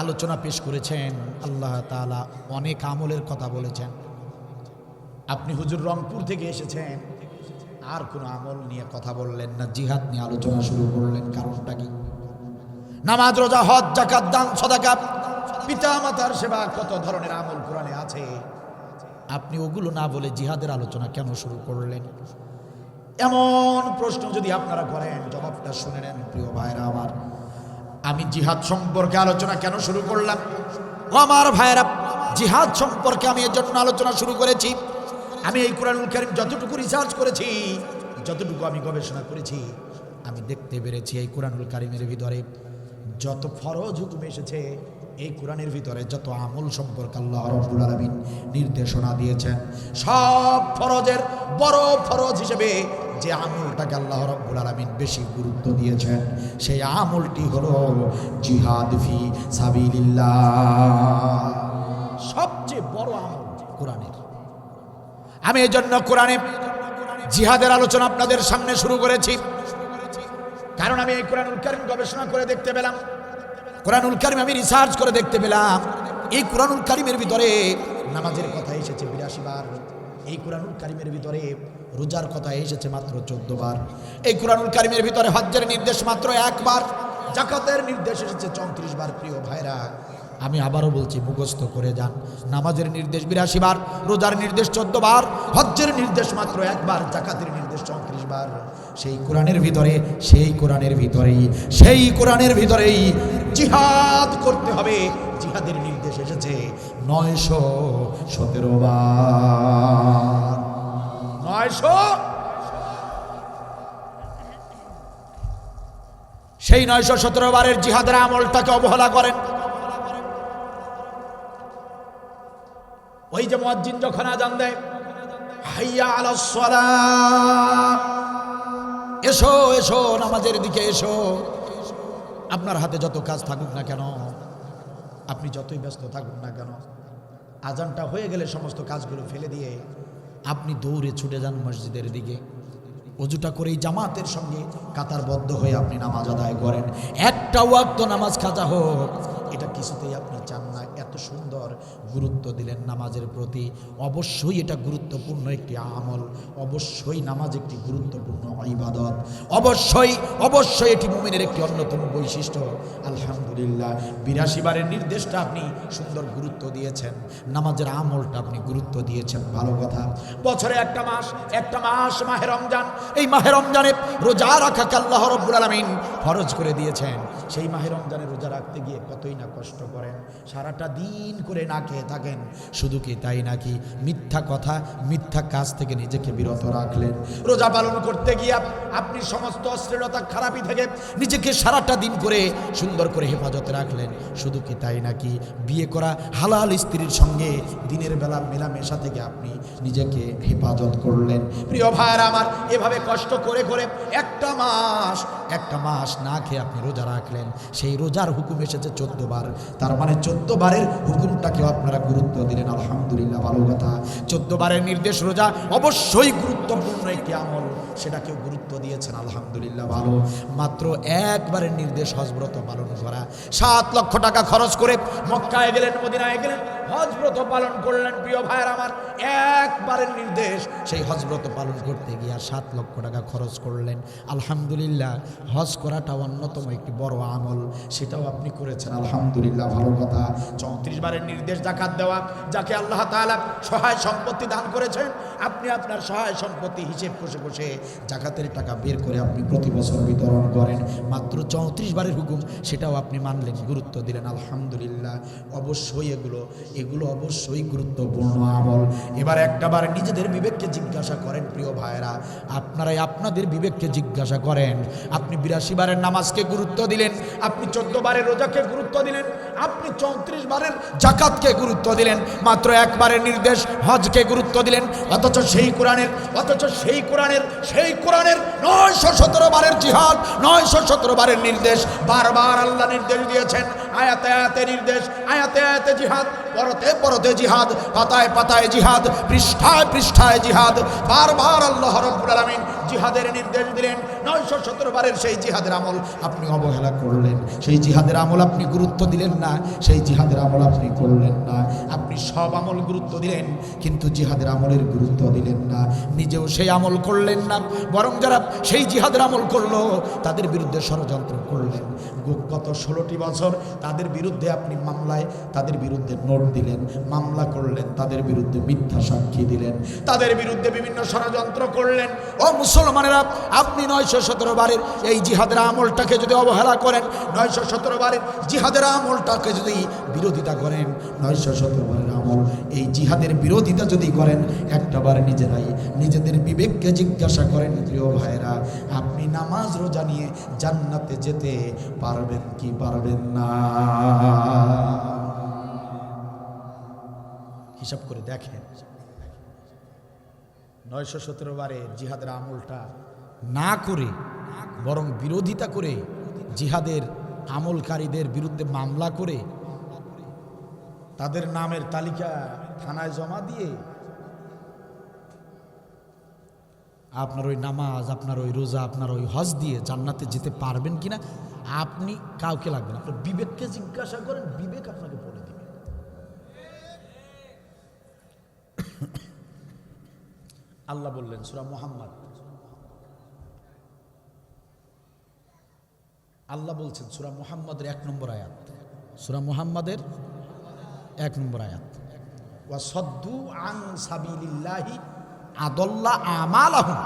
আলোচনা পেশ করেছেন। আল্লাহ তাআলা অনেক আমলের কথা বলেছেন। আপনি হুজুর রংপুর থেকে এসেছেন, আর কোন আমল নিয়ে কথা বললেন না, জিহাদ নিয়ে আলোচনা শুরু করলেন। কারণটা কি? নামাজ, রোজা, হজ, যাকাত, দান, সাদাকা, পিতা মাতার সেবা, কত ধরনের আমল কোরআনে আছে। আপনি ওগুলো না বলে জিহাদের আলোচনা কেন শুরু করলেন? এমন প্রশ্ন যদি আপনারা করেন, জবাবটা শুনে নেন প্রিয় ভাইরা আমার। আমি জিহাদ সম্পর্কে আলোচনা কেন শুরু করলাম? আমার ভাইরা, জিহাদ সম্পর্কে আমি এর জন্য আলোচনা শুরু করেছি। আমি এই কোরআনুল কারীম যতটুকু রিসার্চ করেছি, যতটুকু আমি গবেষণা করেছি, আমি দেখতে পেরেছি এই কোরআনুল কারীমের ভিতরে যত ফরজ হুকুম এসেছে, এই কোরআনের ভিতরে যত আমল সম্পর্কে আল্লাহ রাব্বুল আলামিন নির্দেশনা দিয়েছেন, সব ফরজের বড় ফরজ হিসেবে যে আমলটাকে আল্লাহ রাব্বুল আলামিন বেশি গুরুত্ব দিয়েছেন সেই আমলটি হলো জিহাদ ফি সাবিলিল্লাহ। সবচেয়ে বড় আমল কোরআনের। আমি এই জন্য কোরআনে জিহাদের আলোচনা আপনাদের সামনে শুরু করেছি, কারণ আমি এই কোরআনুল কারীম গবেষণা করে দেখতে পেলাম, কোরআনুল কারীম আমি রিসার্চ করে দেখতে পেলাম, এই কোরআনুল কারীমের ভিতরে নামাজের কথা এসেছে 82 বার, এই কোরআনুল কারীমের ভিতরে রোজার কথা এসেছে মাত্র 14 বার, এই কোরআনুল কারীমের ভিতরে হজ্জের নির্দেশ মাত্র 1 বার, যাকাতের নির্দেশ এসেছে 34 বার। প্রিয় ভাইরা, আমি আবারও বলছি, মুখস্থ করে যান। নামাজের নির্দেশ 82 বার, রোজার নির্দেশ 14 বার, হজ্জের নির্দেশ মাত্র 1 বার, যাকাতের নির্দেশ 34 বার। সেই কোরআনের ভিতরেই জিহাদ করতে হবে। জিহাদের নির্দেশ এসেছে 917 বার। 900 সেই 917 বারের জিহাদের আমলটাকে অবহেলা করেন। ওই যে মুয়াজ্জিন যখন আযান দেয়, হাইয়া আলাস সালাহ, এসো এসো নামাজের দিকে এসো। আপনার হাতে যত কাজ থাকুক না কেন, আপনি যতই ব্যস্ত থাকুন না কেন, আজানটা হয়ে গেলে সমস্ত কাজগুলো ফেলে দিয়ে আপনি দৌড়ে ছুটে যান মসজিদের দিকে। অজুটা করেই জামাতের সঙ্গে কাতারবদ্ধ হয়ে আপনি নামাজ আদায় করেন। একটা ওয়াক্ত নামাজ কাজা হোক, এটা কিছুতেই আপনি চান না। এত সুন্দর গুরুত্ব দিলেন নামাজের প্রতি। অবশ্যই এটা গুরুত্বপূর্ণ একটি আমল, অবশ্যই নামাজ একটি গুরুত্বপূর্ণ ইবাদত, অবশ্যই অবশ্যই এটি মুমিনের একটি অন্যতম বৈশিষ্ট্য। আলহামদুলিল্লাহ, 82 বারের নির্দেশটা আপনি সুন্দর গুরুত্ব দিয়েছেন, নামাজের আমলটা আপনি গুরুত্ব দিয়েছেন, ভালো কথা। বছরে একটা মাস মাহে রমজান, এই মাহে রমজানে রোজা রাখাকে আল্লাহ রাব্বুল আলামিন ফরজ করে দিয়েছেন। সেই মাহে রমজানে রোজা রাখতে গিয়ে কতই না কষ্ট করেন, সারাটা দিন করে না খেয়ে থাকেন। শুধু কি তাই নাকি, মিথ্যা কথা মিথ্যা কাজ থেকে নিজেকে বিরত রাখলেন। রোজা পালন করতে গিয়ে আপনি সমস্ত অশ্লীলতা খারাপি থেকে নিজেকে সারাটা দিন করে সুন্দর করে হেফাজতে রাখলেন। শুধু কি তাই নাকি, বিয়ে করা হালাল স্ত্রীর সঙ্গে দিনের বেলা মেলামেশা থেকে আপনি নিজেকে হেফাজত করলেন। প্রিয় ভাইরা আমার, এভাবে কষ্ট করে করে একটা মাস না খেয়ে আপনি রোজা রাখলেন। সেই রোজার হুকুম এসেছে 14 বার, তার মানে 14 বারের হুকুমটাকেও আপনারা গুরুত্ব দিলেন। আলহামদুলিল্লাহ, ভালো কথা। 14 বারের নির্দেশ রোজা অবশ্যই গুরুত্বপূর্ণ একটি আমল, সেটাকেও গুরুত্ব দিয়েছেন। আলহামদুলিল্লাহ, ভালো। মাত্র 1 বারের নির্দেশ হজব্রত পালন করা। 7 লক্ষ টাকা খরচ করে মক্কায় গেলেন, মদিনায় গেলেন, হজব্রত পালন করলেন। প্রিয় ভাইয়ের আমার, 1 বারের নির্দেশ, সেই হজব্রত পালন করতে গিয়ে 7 লক্ষ টাকা খরচ করলেন। আলহামদুলিল্লাহ, হজ করাটা অন্যতম একটি বড় আমল, সেটাও আপনি করেছেন। আলহামদুলিল্লাহ, ভালো কথা। 34 বারের নির্দেশ যাকাত দেওয়া, যাকে আল্লাহ তাআলা সহায় সম্পত্তি দান করেছেন, আপনি আপনার সহায় সম্পত্তি হিসেব কষে যাকাতের টাকা বের করে আপনি প্রতি বছর বিতরণ করেন। মাত্র 34 বারের হুকুম, সেটাও আপনি মানলেন, গুরুত্ব দিলেন। আলহামদুলিল্লাহ, অবশ্যই এগুলো অবশ্যই গুরুত্বপূর্ণ আমল। এবার একটাবার নিজেদের বিবেককে জিজ্ঞাসা করেন। প্রিয় ভাইয়েরা, আপনারাই আপনাদের বিবেককে জিজ্ঞাসা করেন। আপনি 82 বারের নামাজকে গুরুত্ব দিলেন, আপনি 14 বারের রোজাকে গুরুত্ব দিলেন, আপনি 34 বারের যাকাতকে গুরুত্ব দিলেন, মাত্র 1 বারের নির্দেশ হজকে গুরুত্ব দিলেন। অথচ সেই কোরআনের 917 বারের জিহাদ, 917 বারের নির্দেশ, বারবার আল্লাহ নির্দেশ দিয়েছেন। আয়াতে আয়াতে নির্দেশ, আয়াতে আয়াতে জিহাদ, পরতে পরতে জিহাদ, পাতায় পাতায় জিহাদ, পৃষ্ঠায় পৃষ্ঠায় জিহাদ। বারবার আল্লাহ রাব্বুল আলামিন জিহাদের নির্দেশ দিলেন। 917 বারের সেই জিহাদের আমল আপনি অবহেলা করলেন, সেই জিহাদের আমল আপনি গুরুত্ব দিলেন না, সেই জিহাদের আমল আপনি করলেন না। আপনি সব আমল গুরুত্ব দিলেন, কিন্তু জিহাদের আমলের গুরুত্ব দিলেন না, নিজেও সেই আমল করলেন না। বরং যারা সেই জিহাদের আমল করলো, তাদের বিরুদ্ধে ষড়যন্ত্র করলেন। গত 16টি বছর তাদের বিরুদ্ধে আপনি তাদের বিরুদ্ধে নোট দিলেন, মামলা করলেন, তাদের বিরুদ্ধে মিথ্যা সাক্ষী দিলেন, তাদের বিরুদ্ধে বিভিন্ন ষড়যন্ত্র করলেন। ও মুসলমানেরা, আপনি 917 বারের এই জিহাদের আমলটাকে যদি অবহেলা করেন, 917 বারের জিহাদের আমলটাকে যদি বিরোধিতা করেন, 917 বারের আমল এই জিহাদের বিরোধিতা যদি করেন, একটাবার নিজেদের বিবেককে জিজ্ঞাসা করেন। প্রিয় ভাইরা, আপনি নামাজ রোজা নিয়ে জান্নাতে যেতে পারবেন কি পারবেন না? হিসাব করে দেখেন। 917 বারে জিহাদের আমলটা না করে বরং বিরোধিতা করে, জিহাদের আমলকারীদের বিরুদ্ধে মামলা করে, তাদের নামের তালিকা থানায় জমা দিয়ে আপনার ওই নামাজ, আপনার ওই রোজা, আপনার ওই হজ দিয়ে জান্নাতে যেতে পারবেন কিনা আপনি কাউকে লাগবেন, আপনার বিবেককে জিজ্ঞাসা করেন, বিবেক আপনাকে বলে দিবে। আল্লাহ বললেন সূরা মুহাম্মদ, আল্লাহ বলছেন সূরা মুহাম্মদের 1 নম্বর আয়াত, সূরা মুহাম্মদের 1 নম্বর আয়াত, ওয়া সাদ্দু আন সাবিলিল্লাহি আদাল্লা আমালাহুম,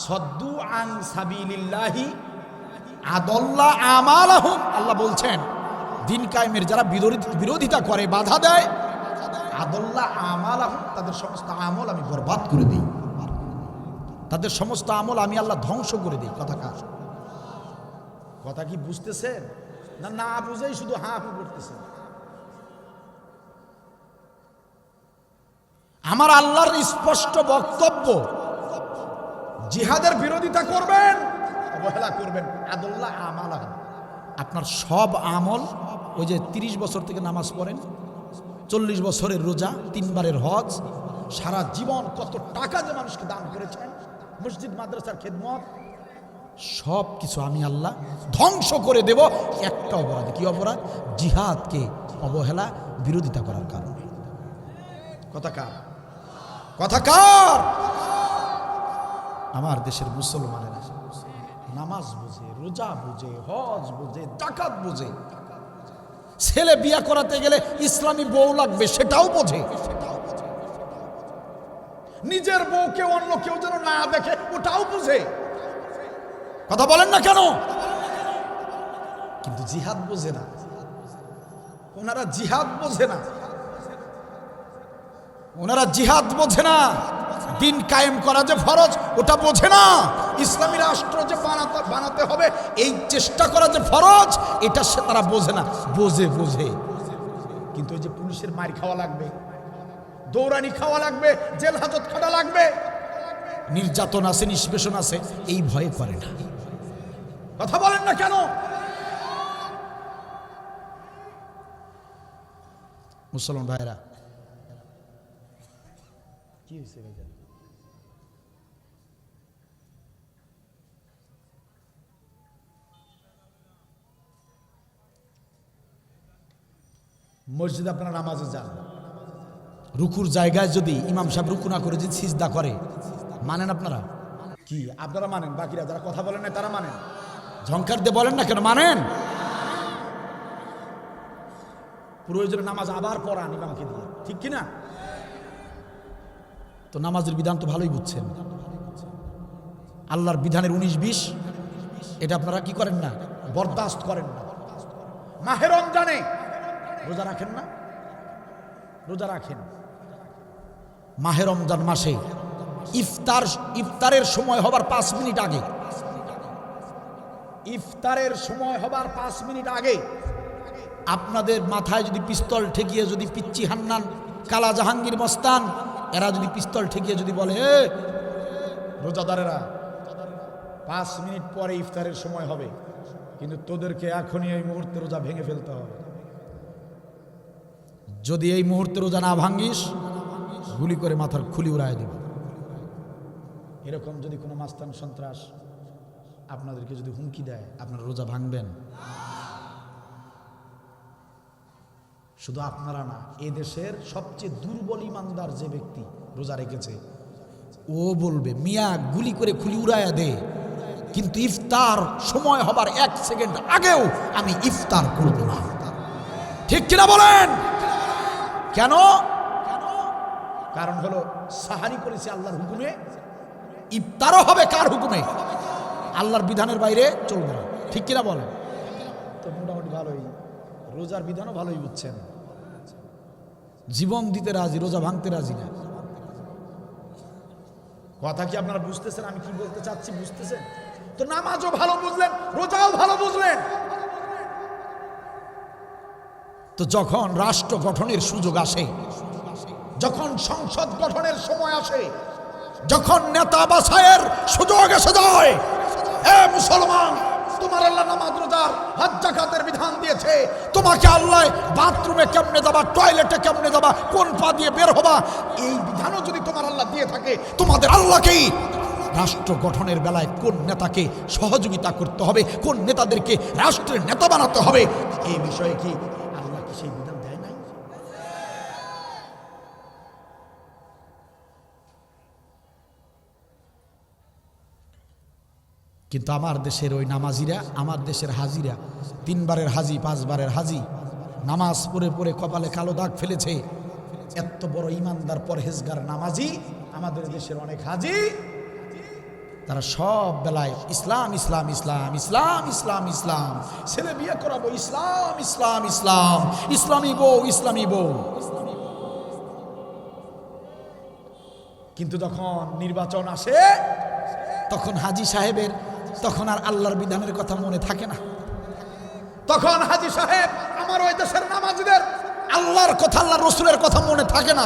সাদ্দু আন সাবিলিল্লাহি আদাল্লা আমালাহুম। আল্লাহ বলছেন দিন কায়েমের যারা বিরোধিতা করে, বাধা দেয়, আদাল্লা আমালাহুম, তাদের সমস্ত আমল আমি বরবাদ করে দিই, তাদের সমস্ত আমল আমি আল্লাহ ধ্বংস করে দিই। কথা কি বুঝতেছেন না? না বুঝেই শুধু হা হু করতেছেন। আমার আল্লাহর স্পষ্ট বক্তব্য, জিহাদের বিরোধিতা করবেন, অবহেলা করবেন, আদাল্লাহ আমালাহুম, আপনার সব আমল, ওই যে 30 বছর থেকে নামাজ পড়েন, 40 বছরের রোজা, 3 বারের হজ, সারা জীবন কত টাকা যে মানুষকে দান করেছেন, মসজিদ মাদ্রাসার খেদমত, সব কিছু আমি আল্লাহ ধ্বংস করে দেব একটা অপরাধ। কি অপরাধ? জিহাদকে অবহেলা, বিরোধিতা করার কারণে। কথাকার আমার দেশের মুসলমানেরা নামাজ বুঝে, রোজা বুঝে, হজ বুঝে, যাকাত বুঝে, ছেলে বিয়া করাতে গেলে ইসলামী বউ লাগবে সেটাও বোঝে, নিজের বউকে অন্য কেউ যেন না দেখে ওটাও বুঝে। কথা বলেন না কেন? কিন্তু জিহাদ বোঝে না, ওনারা জিহাদ বোঝে না, ওনারা জিহাদ বোঝে না, দিন কায়েম করা যে ফরজ ওটা বোঝে না, ইসলামী রাষ্ট্র যে বানাতে হবে এই চেষ্টা করা যে ফরজ এটা সে তারা বোঝে না। বোঝে কিন্তু ওই যে পুলিশের মার খাওয়া লাগবে, দৌড়ানি খাওয়া লাগবে, জেল হাজত খাটা লাগবে, নির্যাতন আছে, নিষ্পেষণ আছে, এই ভয়ে করে না। কথা বলেন না কেন? মুসলমান ভাইরা, কি হয়েছে ভাইজান? মসজিদে আপনারা নামাজে যান, রুকুর জায়গায় যদি ইমাম সাহেব রুকু না করে যদি সিজদা করে, মানেন আপনারা? কি আপনারা মানেন? বাকিরা যারা কথা বলেন না তারা মানেন? ঝংকার দিয়ে বলেন না কেন মানেন? প্রয়োজনে নামাজ আবার পড়ান ইমামকে দিয়ে, ঠিক কিনা? তো নামাজের বিধান তো ভালোই বুঝছেন, আল্লাহর বিধানের 19-20 এটা আপনারা কি করেন না, বরদাস্ত করেন না। মাহে রমজানে রোজা রাখেন না? রোজা রাখেন। মাহে রমজান মাসে ইফতারের সময় হবার 5 মিনিট আগে, ইফতারের সময় হবার 5 মিনিট আগে আপনাদের মাথায় যদি পিস্তল ঠেকিয়ে যদি পিচ্চি হান্নান, কালা জাহাঙ্গীর মস্তান এরা যদি পিস্তল ঠেকিয়ে যদি বলে রোজাদারেরা 5 মিনিট পরে ইফতারের সময় হবে, কিন্তু তোদেরকে এখনই এই মুহূর্তে রোজা ভেঙে ফেলতে হবে, যদি এই মুহূর্তে রোজা না ভাঙ্গিস গুলি করে মাথার খুলি উড়ায় দিবে। এরকম যদি কোনো মাস্তান সন্ত্রাস আপনাদেরকে যদি হুমকি দেয়, আপনারা রোজা ভাঙবেন? শুধু আপনারা না, এ দেশের সবচেয়ে দুর্বল ইমানদার যে ব্যক্তি রোজা রেখেছে ও বলবে মিয়া গুলি করে খুলি উড়াইয়া দে, কিন্তু ইফতার সময় হবার 1 সেকেন্ড আগেও আমি ইফতার করব না। ঠিক কিনা বলেন? কেন? কারণ হলো সাহারি করেছে আল্লাহর হুকুমে, ইফতারও হবে কার হুকুমে? আল্লাহর বিধানের বাইরে চলবে না। ঠিক কিনা বলেন? তো মোটামুটি ভালোই, রোজার বিধানও ভালোই বুঝছেন, জীবন দিতে রাজি, রোজা ভাঙতে রাজি না। কথা কি আপনারা বুঝতেছেন আমি কি বলতে চাচ্ছি? বুঝতেছেন তো? নামাজও ভালো বুঝলেন, রোজাও ভালো বুঝলেন। তো যখন রাষ্ট্র গঠনের সুযোগ আসে, যখন সংসদ গঠনের সময় আসে, যখন নেতা বাছাইয়ের সুযোগ এসে যায়, এ মুসলমান, তোমার আল্লাহ নামাজ রোজার হজ যাকাতের বিধান দিয়েছে, তোমাকে আল্লাহ বাথরুমে কেমনে যাবা, টয়লেটে কেমনে যাবা, কোন পা দিয়ে বের হবা, এই বিধানও যদি তোমার আল্লাহ দিয়ে থাকে, তোমাদের আল্লাহকেই রাষ্ট্র গঠনের বেলায় কোন নেতাকে সহযোগিতা করতে হবে, কোন নেতাদেরকে রাষ্ট্রের নেতা বানাতে হবে, এই বিষয়ে কি আল্লাহ কি সেই বিধান দেয় নাই? কিন্তু আমার দেশের ওই নামাজিরা, আমার দেশের হাজিরা, 3 বারের হাজি 5 বারের হাজি, নামাজ পড়ে পড়ে কপালে কালো দাগ ফেলেছে, এত বড় ইমানদার পরহেজগার নামাজি আমাদের দেশের অনেক হাজি, তারা সব বেলায় ইসলাম ইসলাম ইসলাম ইসলাম ইসলাম ইসলাম, ছেলে বিয়ে করাবো ইসলাম ইসলাম ইসলাম, ইসলামী বউ ইসলামী বউ। কিন্তু যখন নির্বাচন আসে, তখন হাজি সাহেবের তখন আর আল্লাহর বিধানের কথা মনে থাকে না। তখন হাজি সাহেব আমার ওই দেশের নামাজিদের আল্লাহর কথা, আল্লাহর রসুলের কথা মনে থাকে না।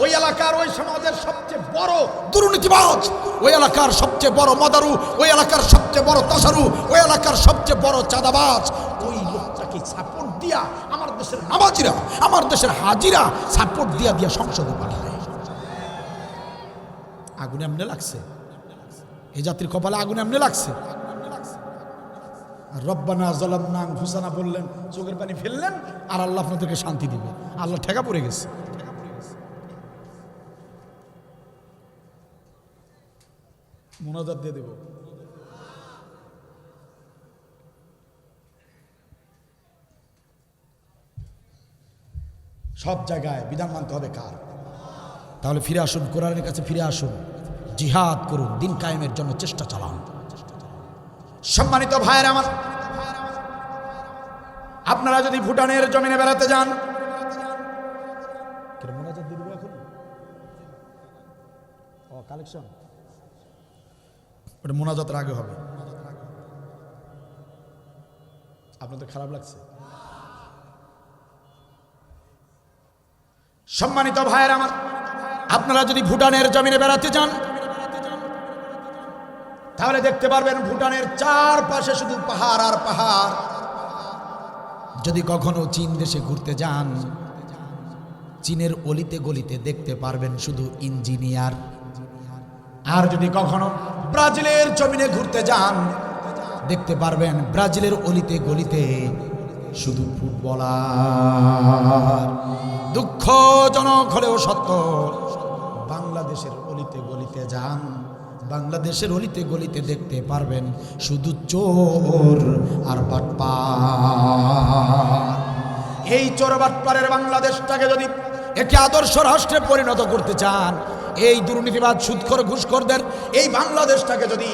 ওই এলাকার, ওই সমাজের সবচেয়ে বড় দুর্নীতিবাজ, ওই এলাকার সবচেয়ে বড় মদারু, ওই এলাকার সবচেয়ে বড় তাসারু, ওই এলাকার সবচেয়ে বড় চাঁদাবাজ, ওই লোকটাকে সাপোর্ট দিয়া আমার দেশের নামাজিরা, আমার দেশের হাজিরা সাপোর্ট দিয়া দিয়া সংসদে পাঠায়। আগুন এমনি লাগছে, এই জাতির কপালে আগুন এমনি লাগছে। আর রব্বানা যালামনা আনফুসানা বললেন, চোখের পানি ফেললেন, আর আল্লাহ আপনাদেরকে শান্তি দিবে। আল্লাহ ঠেকা পড়ে গেছে। মোনাজাত দিয়ে দেব। সব জায়গায় বিধান মানতে হবে কার? তাহলে ফিরে আসুন, কোরআনের কাছে ফিরে আসুন, জিহাদ করুন, দিন কায়েমের জন্য চেষ্টা চালান। সম্মানিত ভাইয়ের আমার, আপনারা যদি ভুটানের জমিনে বেড়াতে যান, মোনাজাত দিয়ে দেব এখন, কালেকশন ওটা মোনাজাতের আগে হবে। আপনাদের খারাপ লাগছে? সম্মানিত ভাইয়ের আমার, আপনারা যদি ভুটানের জমিনে বেড়াতে যান, তাহলে দেখতে পারবেন ভুটানের চারপাশে শুধু পাহাড় আর পাহাড়। যদি কখনো চীন দেশে ঘুরতে যান, চীনের অলিতে গলিতে দেখতে পারবেন শুধু ইঞ্জিনিয়ার। আর যদি কখনো ব্রাজিলের জমিনে ঘুরতে যান, দেখতে পারবেন ব্রাজিলের অলিতে গলিতে শুধু ফুটবলার। দুঃখজনক হলেও সত্য, বাংলাদেশের অলিতে গলিতে যান, বাংলাদেশের অলিতে গলিতে দেখতে পারবেন শুধু চোর আর বাটপার। এই চোর বাটপারের বাংলাদেশটাকে যদি একটি আদর্শ রাষ্ট্রে পরিণত করতে চান, এই দুর্নীতিবাদ সুদখোর ঘুষখোরদের এই বাংলাদেশটাকে যদি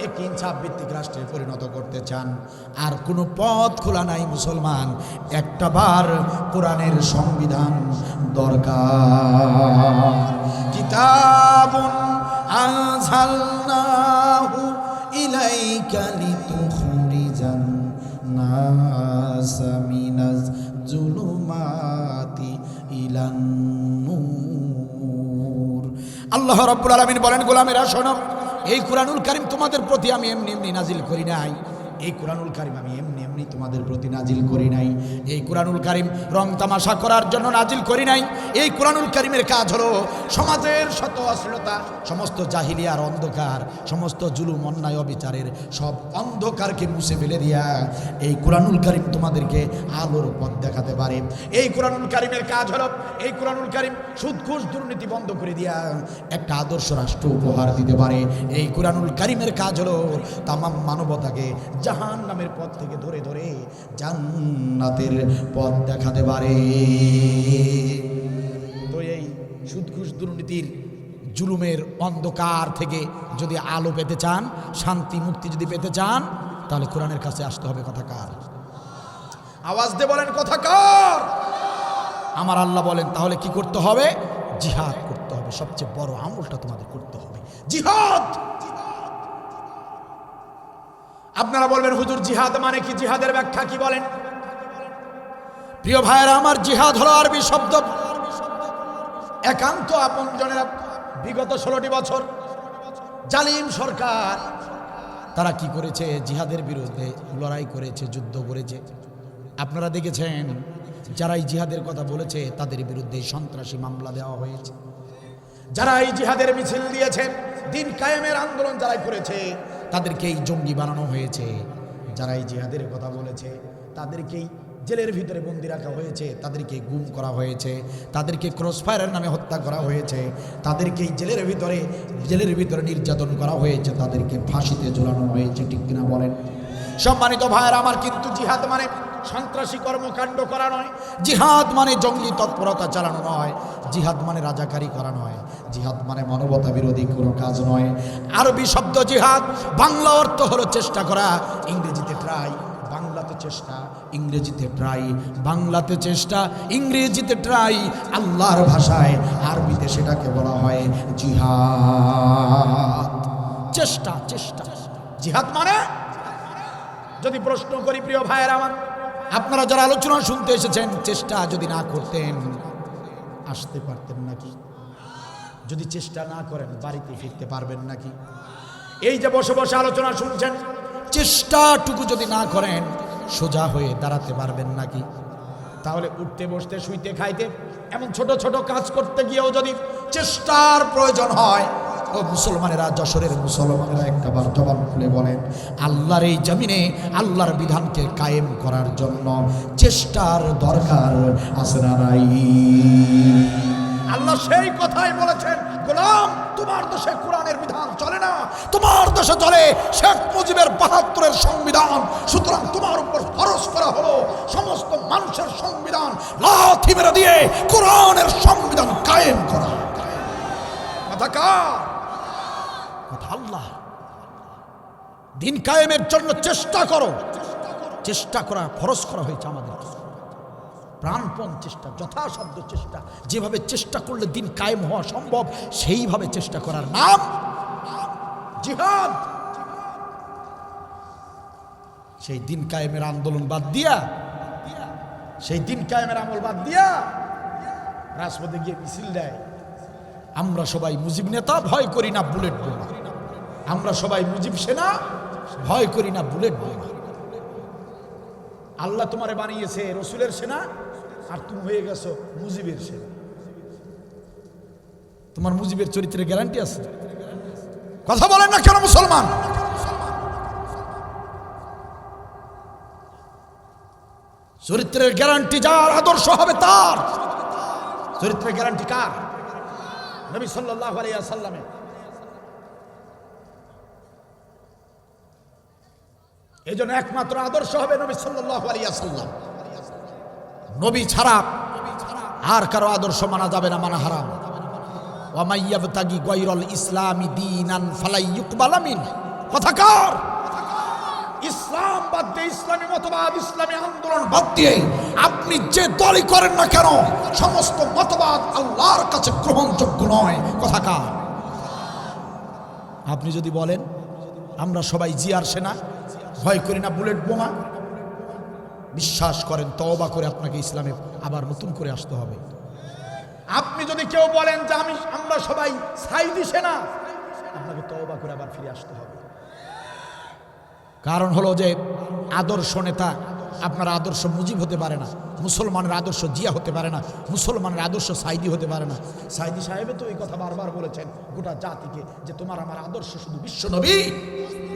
একটি ইনসাফ ভিত্তিক রাষ্ট্রে পরিণত করতে চান, আর কোনো পথ খোলা নাই মুসলমান, একটা বার কোরআনের সংবিধান দরকার। কিতাবুন আনজালনাহু ইলাইকা লিতুখরিজান নাস মিনাজ জুলুমাতি ইলান নূর। আল্লাহ রাব্বুল আলামিন বলেন, গোলামেরা শোনো, এই কুরআনুল কারীম তোমাদের প্রতি আমি এমনি এমনি নাজিল করি নাই। এই কুরআনুল কারীম আমি এমনি এমনি তোমাদের প্রতি নাজিল করি নাই। এই কুরআনুল কারীম রং তামাশা করার জন্য নাজিল করি নাই। এই কুরআনুল কারীমের কাজ হলো সমাজের শত অশ্লীলতা, সমস্ত জাহিলিয়ার অন্ধকার, সমস্ত জুলুম অন্যায় অবিচারের সব অন্ধকারকে মুছে ফেলে দিয়া এই কুরআনুল কারীম তোমাদেরকে আলোর পথ দেখাতে পারে। এই কুরআনুল কারীমের কাজ হলো, এই কুরআনুল কারীম সুদ ঘুষ দুর্নীতি বন্ধ করে দিয়া একটা আদর্শ রাষ্ট্র উপহার দিতে পারে। এই কুরআনুল কারীমের কাজ হলো তামাম মানবতাকে জাহান্নামের পথ থেকে ধরে ধরে জান্নাতের পথ দেখাতে পারে। তো এই সুদ ঘুষ দুর্নীতির জুলুমের অন্ধকার থেকে যদি আলো পেতে চান, শান্তি মুক্তি যদি পেতে চান, তাহলে কোরআনের কাছে আসতে হবে। কথা কার? আওয়াজ দিয়ে বলেন, কথা কার? আমার আল্লাহ বলেন, তাহলে কি করতে হবে? জিহাদ করতে হবে। সবচেয়ে বড় আমলটা তোমাদের করতে হবে জিহাদ। আপনারা বলবেন, হুজুর জিহাদ মানে কি? জিহাদের ব্যাখ্যা কি বলেন? প্রিয় ভাইয়েরা আমার, জিহাদ হলো আরবি শব্দ। একান্ত আপনজনেরা বিগত 16টি বছর জালিম সরকার তারা কি করেছে? জিহাদের বিরুদ্ধে লড়াই করেছে, যুদ্ধ করেছে। আপনারা দেখেছেন যারা এই জিহাদের কথা বলেছে তাদের বিরুদ্ধে সন্ত্রাসী মামলা দেওয়া হয়েছে। যারা এই জিহাদের মিছিল দিয়েছে, দিন কায়েমের আন্দোলন যারা করেছে তাদেরকে এই জঙ্গি বানানো হয়েছে। যারা এই জিহাদের কথা বলেছে তাদেরকেই জেলের ভিতরে বন্দি রাখা হয়েছে, তাদেরকে গুম করা হয়েছে, তাদেরকে ক্রসফায়ারের নামে হত্যা করা হয়েছে, তাদেরকেই জেলের ভিতরে নির্যাতন করা হয়েছে, তাদেরকে ফাঁসিতে ঝোলানো হয়েছে। ঠিক কিনা বলেন? সম্মানিত ভাইয়েরা আমার, কিন্তু জিহাদ মানে সন্ত্রাসী কর্মকাণ্ড করা নয়, জিহাদ মানে জঙ্গি তৎপরতা চালানো নয়, জিহাদ মানে রাজাকারি করা নয়, জিহাদ মানে মানবতা বিরোধী কোনো কাজ নয়। আরবি শব্দ জিহাদ, বাংলা অর্থ হলো চেষ্টা করা, ইংরেজিতে ট্রাই, বাংলাতে চেষ্টা, ইংরেজিতে ট্রাই, বাংলাতে চেষ্টা, ইংরেজিতে ট্রাই, আল্লাহর ভাষায় আরবিতে সেটাকে বলা হয় জিহাদ। চেষ্টা, চেষ্টা। জিহাদ মানে, যদি প্রশ্ন করি প্রিয় ভাইয়েরা আমার, আপনারা যারা আলোচনা শুনতে এসেছেন, চেষ্টা যদি না করতেন আসতে পারতেন নাকি? যদি চেষ্টা না করেন বাড়িতে ফিরতে পারবেন নাকি? এই যে বসে বসে আলোচনা শুনছেন, চেষ্টাটুকু যদি না করেন সোজা হয়ে দাঁড়াতে পারবেন নাকি? তাহলে উঠতে বসতে শুইতে খাইতে এমন ছোট ছোট কাজ করতে গিয়েও যদি চেষ্টার প্রয়োজন হয়, ও মুসলমানেরা, যশোরের মুসলমানেরা একটাবার জবান খুলে বলেন, আল্লাহর এই জমিনে আল্লাহর বিধানকে কায়েম করার জন্য চেষ্টার দরকার আছে না নাই? আল্লাহ সেই কথাই বলেছেন, গোলাম তোমার দেশে কোরআনের বিধান চলে না, তোমার দেশে চলে শেখ মুজিবের ৭২-এর সংবিধান, সুতরাং তোমার উপর ফরজ করা হলো সমস্ত মানুষের সংবিধান লাথি মেরে দিয়ে কোরআনের সংবিধান কায়েম করা। কথা কার? কথা আল্লাহ। দিন কায়েমের জন্য চেষ্টা করো, চেষ্টা করা ফরজ করা হয়েছে আমাদের, প্রাণপণ চেষ্টা, যথাসাধ্য চেষ্টা। যেভাবে চেষ্টা করলে দিন কায়েম হওয়া সম্ভব সেইভাবে চেষ্টা করার নাম জিহাদ। সেই দিন কায়েমের আন্দোলন বাদ দিয়া, সেই দিন কায়েমের আমল বাদ দিয়া রাজপথে গিয়ে মিছিল দেয়, আমরা সবাই মুজিব নেতা, ভয় করি না বুলেট বোমা, আমরা সবাই মুজিব সেনা, ভয় করি না বুলেট বোমা। আল্লাহ তোমারে বানিয়েছে রসুলের সেনা, আর তুমি হয়ে গেছো মুজিবের সেনা। তোমার মুজিবের চরিত্রের গ্যারান্টি আছে? কথা বলেন না কেন মুসলমান? চরিত্রের গ্যারান্টি যার, আদর্শ হবে তার। চরিত্রের গ্যারান্টি কার? নবী সাল্লাল্লাহু আলাইহি ওয়াসাল্লামের। এই জন্য একমাত্র আদর্শ হবে নবী সাল্লাল্লাহু আলাইহি ওয়াসাল্লাম। নবী ছাড়া আর কারো আদর্শ মানা যাবে না, মানা হারাম। ওয়া মাইয়াবতাগি গায়রাল ইসলামি দীনান ফালাই ইউকবালা মিন। কথা কার? ইসলাম বাদ দিয়ে, ইসলামী মতবাদ, ইসলামী আন্দোলন বাদ দিয়ে আপনি যে দলই করেন না কেন, সমস্ত মতবাদ আল্লাহর কাছে গ্রহণযোগ্য নয়। কথা কার? আপনি যদি বলেন আমরা সবাই জিয়ার সেনা, ভয় করি না বুলেট বোমা, বিশ্বাস করেন তওবা করে আপনাকে ইসলামে আবার নতুন করে আসতে হবে। আপনি যদি কেউ বলেন যে আমরা সবাই সাইদি সেনা, আপনাকে তওবা করে আবার ফিরে আসতে হবে। কারণ হলো যে আদর্শ নেতা আপনার আদর্শ মুজিব হতে পারে না, মুসলমানের আদর্শ জিয়া হতে পারে না, মুসলমানের আদর্শ সাইদি হতে পারে না। সাইদি সাহেবে তো এই কথা বারবার বলেছেন গোটা জাতিকে, যে তোমার আমার আদর্শ শুধু বিশ্ব নবী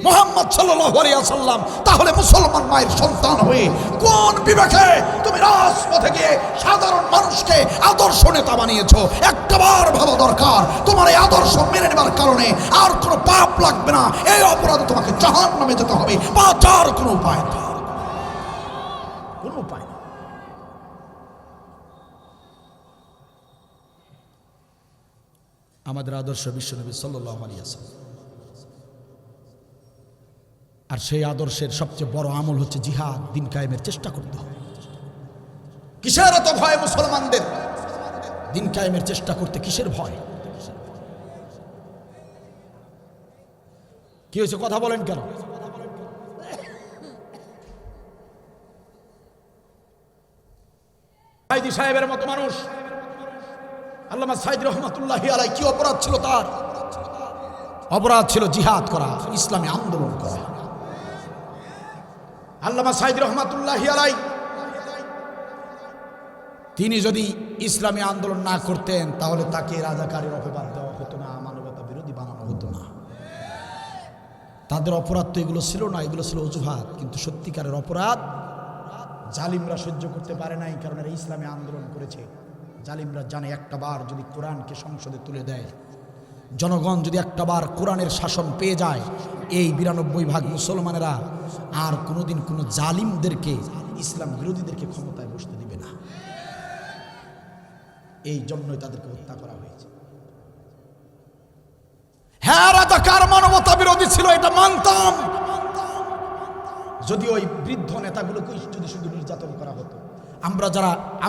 মুহাম্মদ সাল্লাল্লাহু আলাইহি ওয়াসাল্লাম। তাহলে মুসলমান মায়ের সন্তান হয়ে কোন বিবেকে তুমি রাজপথে গিয়ে সাধারণ মানুষকে আদর্শ নেতা বানিয়েছো? একটাবার ভাবা দরকার। তোমার এই আদর্শ মেনে নেবার কারণে আর কোনো পাপ লাগবে না, এই অপরাধে তোমাকে জাহান্নামে যেতে হবে, বাঁচার কোনো উপায় নেই, কোনো উপায় নেই। আমাদের আদর্শ বিশ্বনবী সাল্লাল্লাহু আলাইহি ওয়াসাল্লাম। আর সেই আদর্শের সবচেয়ে বড় আমল হচ্ছে জিহাদ, দিন কায়েমের চেষ্টা করতে হবে। কিসের এত ভয় মুসলমানদের? দিন কায়েমের চেষ্টা করতে কিসের ভয়? কি হয়েছে? কথা বলেন কেন? সাইদি সাহেবের মতো মানুষ, আল্লামা সাইদি রহমাতুল্লাহি আলাইহি, কি অপরাধ ছিল তার? অপরাধ ছিল জিহাদ করা, ইসলামী আন্দোলন করা। আল্লামা সাঈদী রহমাতুল্লাহি আলাইহি তিনি যদি ইসলামী আন্দোলন না করতেন তাহলে তাকে রাজাকারের অপবাদ দেওয়া হতো না, মানবতা বিরোধী বানানো হতো না। তাদের অপরাধ তো এগুলো ছিল না, এগুলো ছিল অজুহাত। কিন্তু সত্যিকারের অপরাধ জালিমরা সহ্য করতে পারে নাই, কারণ এরা ইসলামী আন্দোলন করেছে। জালিমরা জানে একটা বার যদি কোরআনকে সংসদে তুলে দেয়, জনগণ যদি একটা বার কোরআনের শাসন পেয়ে যায়, এই 92% মুসলমানেরা আর কোনোদিন কোনো জালিমদেরকে, ইসলাম বিরোধীদেরকে ক্ষমতায় বসতে দিবে না। এই জন্যই তাদেরকে হত্যা করা হয়েছে। হ্যাঁ, রাজাকার মানবতা বিরোধী ছিল, এটা মানতাম। যদি ওই বৃদ্ধ নেতাগুলোকে যদি শুধু নির্যাতন করা হতো,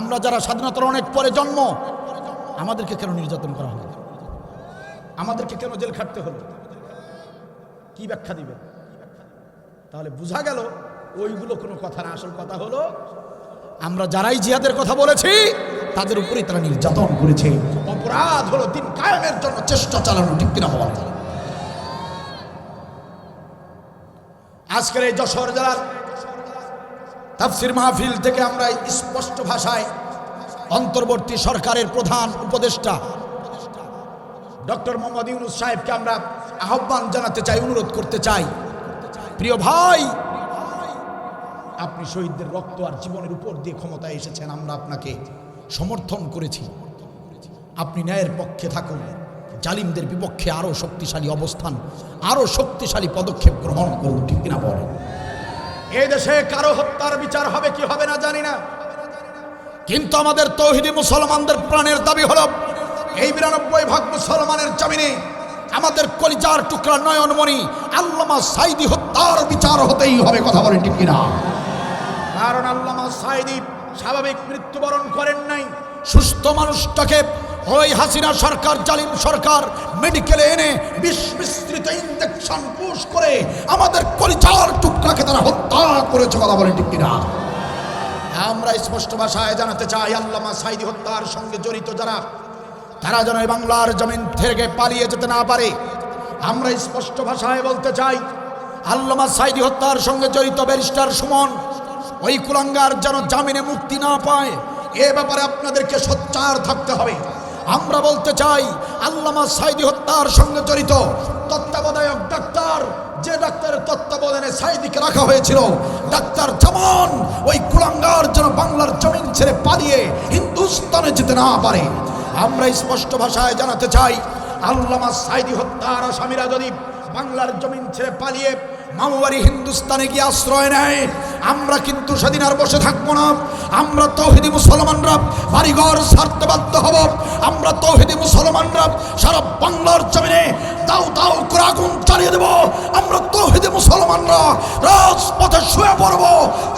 আমরা যারা স্বাধীনতার অনেক পরে জন্ম, আমাদেরকে কেন নির্যাতন করা হলো? আমাদেরকে কেন জেল খাটতে হলো? কি ব্যাখ্যা দিবেন? তাহলে বোঝা গেল ওইগুলো কোনো কথা না, আসল কথা হলো আমরা যারাই জিহাদের কথা বলেছি তাদের উপরেই তারা নির্যাতন করেছে। অপরাধ হলো দিন কায়েমের জন্য চেষ্টা চালানো, ঠিক কিনা বলা? আজকের এই যশোর জেলার তাফসীর মাহফিল থেকে আমরা স্পষ্ট ভাষায় অন্তর্বর্তী সরকারের প্রধান উপদেষ্টা ডক্টর মোহাম্মদ ইউনূস সাহেবকে আমরা আহ্বান জানাতে চাই, অনুরোধ করতে চাই, প্রিয় ভাই, আপনি শহীদদের রক্ত আর জীবনের উপর দিয়ে ক্ষমতায় এসেছেন, আমরা আপনাকে সমর্থন করেছি। আপনি ন্যায়ের পক্ষে থাকুন, জালিমদের বিপক্ষে আরো শক্তিশালী অবস্থান, আরো শক্তিশালী পদক্ষেপ গ্রহণ করুন, ঠিক কিনা বলেন? এই দেশে কারো হত্যার বিচার হবে কি হবে না জানি না, কিন্তু আমাদের তৌহিদি মুসলমানদের প্রাণের দাবি হলো এই 92% মুসলমানের জমিনে আমাদের কলিজার টুকরা নয়নমণি আল্লামা সাঈদী হত্যার বিচার হতেই হবে। কথা বলেন ঠিক কিনা? কারণ আল্লামা সাঈদী স্বাভাবিক মৃত্যুবরণ করেন নাই। সুস্থ মানুষটাকে ওই হাসিনা সরকার, জালিম সরকার মেডিকেলে এনে বিষ মিশ্রিত ইনজেকশন পুশ করে আমাদের কলিজার টুকরাকে তারা হত্যা করেছে। কথা বলেন ঠিক কিনা? আমরা স্পষ্ট ভাষায় জানাতে চাই, আল্লামা সাঈদী হত্যার সঙ্গে জড়িত যারা, তারা যেন এই বাংলার জমিন থেকে পালিয়ে যেতে না পারে। আমরা স্পষ্ট ভাষায় বলতে চাই, আল্লামা সাঈদী হত্যার সঙ্গে জড়িত ব্যারিস্টার সুমন, ওই কুলাঙ্গার যেন জামিনে মুক্তি না পায়, এ ব্যাপারে আপনাদেরকে সোচ্চার থাকতে হবে। আমরা বলতে চাই, আল্লামা সাঈদী হত্যার সঙ্গে জড়িত তত্ত্বাবধায়ক ডাক্তার, যে ডাক্তারের তত্ত্বাবধানে সাঈদীকে রাখা হয়েছিল, ডাক্তার জামান, ওই কুলাঙ্গার যেন বাংলার জমিন ছেড়ে পালিয়ে হিন্দুস্তানে যেতে না পারে। আমরা স্পষ্ট ভাষায় জানাতে চাই, আল্লামা সাঈদী হত্যার আসামিরা যদি বাংলার জমিন ছেড়ে পালিয়ে মামুবাড়ি হিন্দুস্তানে গিয়ে আশ্রয় নেয়, আমরা কিন্তু সেদিন আর বসে থাকবো না। আমরা তৌহিদি মুসলমানরা বাড়িঘর ছাড়তে বাধ্য হব। আমরা তৌহিদি মুসলমানরা সারা বাংলার জমিনে দাও দাও করে আগুন চালিয়ে দেব। আমরা তৌহিদি মুসলমানরা রাজপথে শুয়ে পড়ব।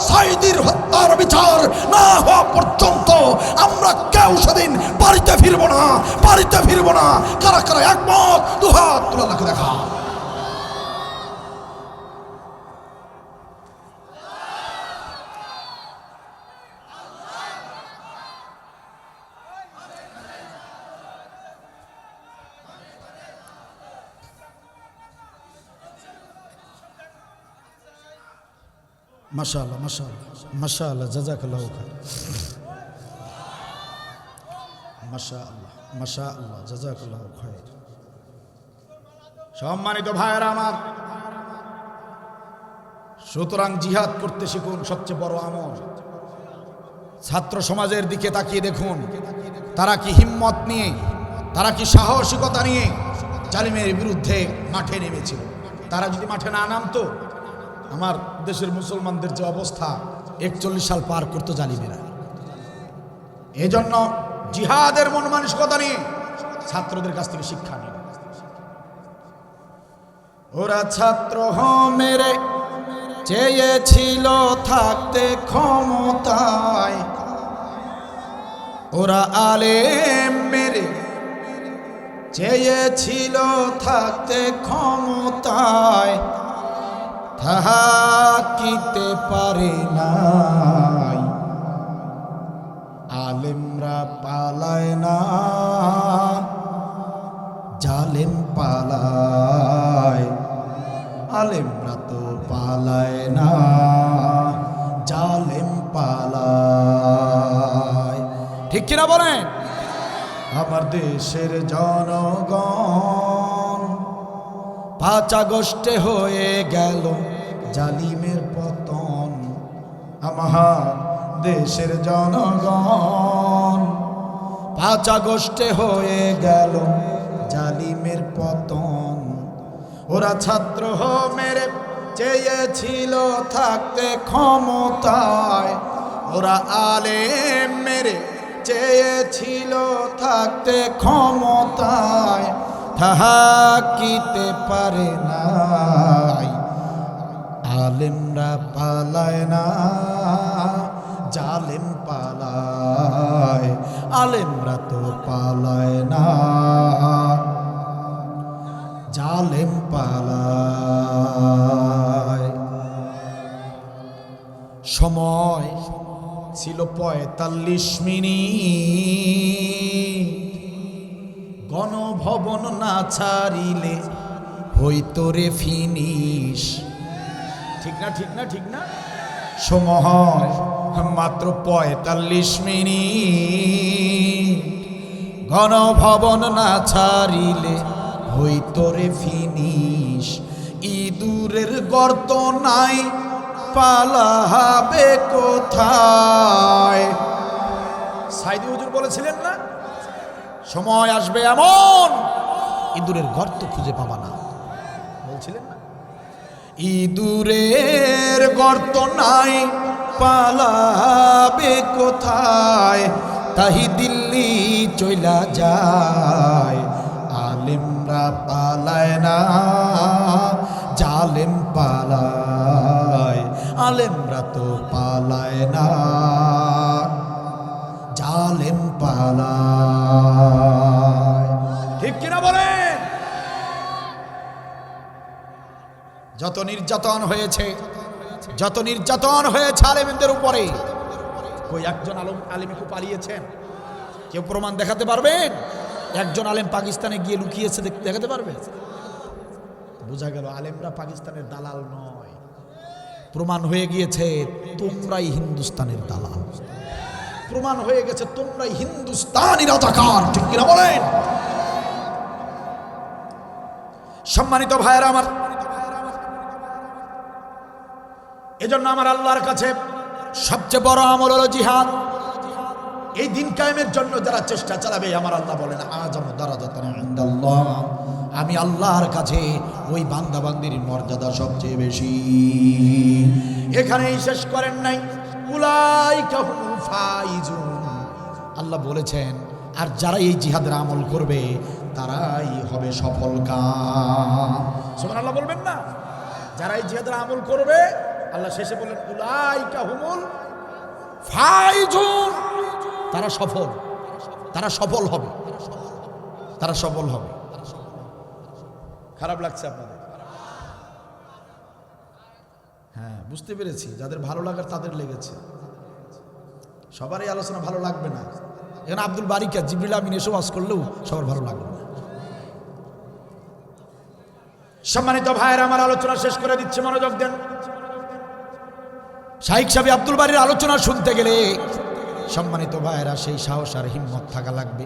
সাঈদীর হত্যার বিচার না হওয়া পর্যন্ত আমরা কেউ সেদিন বাড়িতে ফিরবো না, বাড়িতে ফিরবো না। কারা কারা একমত? দুহাত তুলে দেখা। মাশাআল্লাহ, মাশাআল্লাহ, মাশাআল্লাহ, জাযাকাল্লাহু খাইর। মাশাআল্লাহ, মাশাআল্লাহ, জাযাকাল্লাহু খাইর। সম্মানিত ভাইয়েরা আমার, সুতরাং জিহাদ করতে শিখুন, সবচেয়ে বড় আমল। ছাত্র সমাজের দিকে তাকিয়ে দেখুন, তারা কি হিম্মত নিয়ে, তারা কি সাহসিকতা নিয়ে জালিমের বিরুদ্ধে মাঠে নেমেছিল। তারা যদি মাঠে না নামতো, আমার দেশের মুসলমানদের যে অবস্থা, 41 সাল পার করতো জালিমেরা। এই জন্য জিহাদের মন মানসিকতা নিয়ে ছাত্রদের কাছ থেকে শিক্ষা নিন। ওরা ছাত্র মেরে চেয়েছিল থাকতে ক্ষমতায়, ওরা আলেম মেরে চেয়েছিল থাকতে ক্ষমতায়, থাকিতে পারে নাই। আলেমরা পালায় না, জালেম পালায়। ঠিক কিনা বলেন? আমার দেশের জনগণ 5 আগস্টে হয়ে গেল জালিমের পতন। আমার দেশের জনগণ 5 আগস্টে হয়ে গেল জালিমের পতন। ওরা ছাত্র মেরে চেয়েছিল থাকতে ক্ষমতায়, ওরা আলেম মেরে চেয়েছিল থাকতে ক্ষমতায়, থাকিতে পারে নাই। আলেমরা পালায় না, জালেম পালায়। আলেমরা তো পালায় না, জালেম পালায়। সময় ছিল 45 মিনিট, গণভবন না ছাড়িলে হইতো রে ফিনিশ। ঠিক না, ঠিক না, ঠিক না? সময় মাত্র 45 মিনিট, গণভবন না ছাড়িলে হইতো রে ফিনিশ। ইঁদুরের গর্ত নাই, পালাবে কোথায়? সাইদি হুজুর বলেছিলেন না, সময় আসবে এমন ইঁদুরের গর্ত খুঁজে পাবা না, বলছিলেন না? ইঁদুরের গর্ত নাই, পালাবে কোথায়? তাহি দিল্লি চইলা যায়। আলেমরা পালায় না, জালেম পালায়। আলেমরা তো পালায় না, জালেম পালায়। ঠিক কিনা বলেন? যত নির্যাতন হয়েছে, যত নির্যাতন হয়েছে আলেমদের উপরে, কই একজন আলেম কি পালিয়েছেন? কেউ প্রমাণ দেখাতে পারবেন? একজন আলেম পাকিস্তানে গিয়ে লুকিয়েছে দেখাতে পারবে? বোঝা গেল আলেমরা পাকিস্তানের দালাল নয়। প্রমাণ হয়ে গিয়েছে তোমরাই হিন্দুস্তানের দালাল, প্রমাণ হয়ে গেছে তোমরাই হিন্দুস্তানি রাজাকার। ঠিক কিনা বলেন? সম্মানিত ভাইয়েরা আমার, এজন্য আমার আল্লাহর কাছে সবচেয়ে বড় আমল হলো জিহাদ। এই দিন কায়েমের জন্য যারা চেষ্টা চালাবে, আমার আল্লাহ বলেন আযামু দারাজাতান ইনদাল্লাহ, আমি আল্লাহর কাছে ওই বান্দাবান্দির মর্যাদা সবচেয়ে বেশি। এখানেই শেষ করেন নাই, উলাইকা হুমুল ফাইজুন। আল্লাহ বলেছেন আর যারা এই জিহাদের আমল করবে তারাই হবে সফল কাম। সুবহানাল্লাহ বলবেন না? যারা এই জিহাদের আমল করবে, আল্লাহ শেষে বলেন উলাইকা হুমুল ফাইজুন, তারা সফল, তারা সফল হবে, তারা সফল হবে। খারাপ লাগছে আপনাদের? হ্যাঁ, বুঝতে পেরেছি। যাদের ভালো লাগার তাদের লেগেছে, সবারই আলোচনা ভালো লাগবে না। এখানে আব্দুল বারিকা, জিবরিল আমিন এসে ওয়াজ করলেও সবার ভালো লাগবে না। সম্মানিত ভাইয়েরা আমার, আলোচনা শেষ করে দিচ্ছে, মনোযোগ দেন। শাইখ সাহেব আব্দুল বারির আলোচনা শুনতে গেলে সম্মানিত ভাইয়েরা সেই সাহস আর হিম্মত থাকা লাগবে,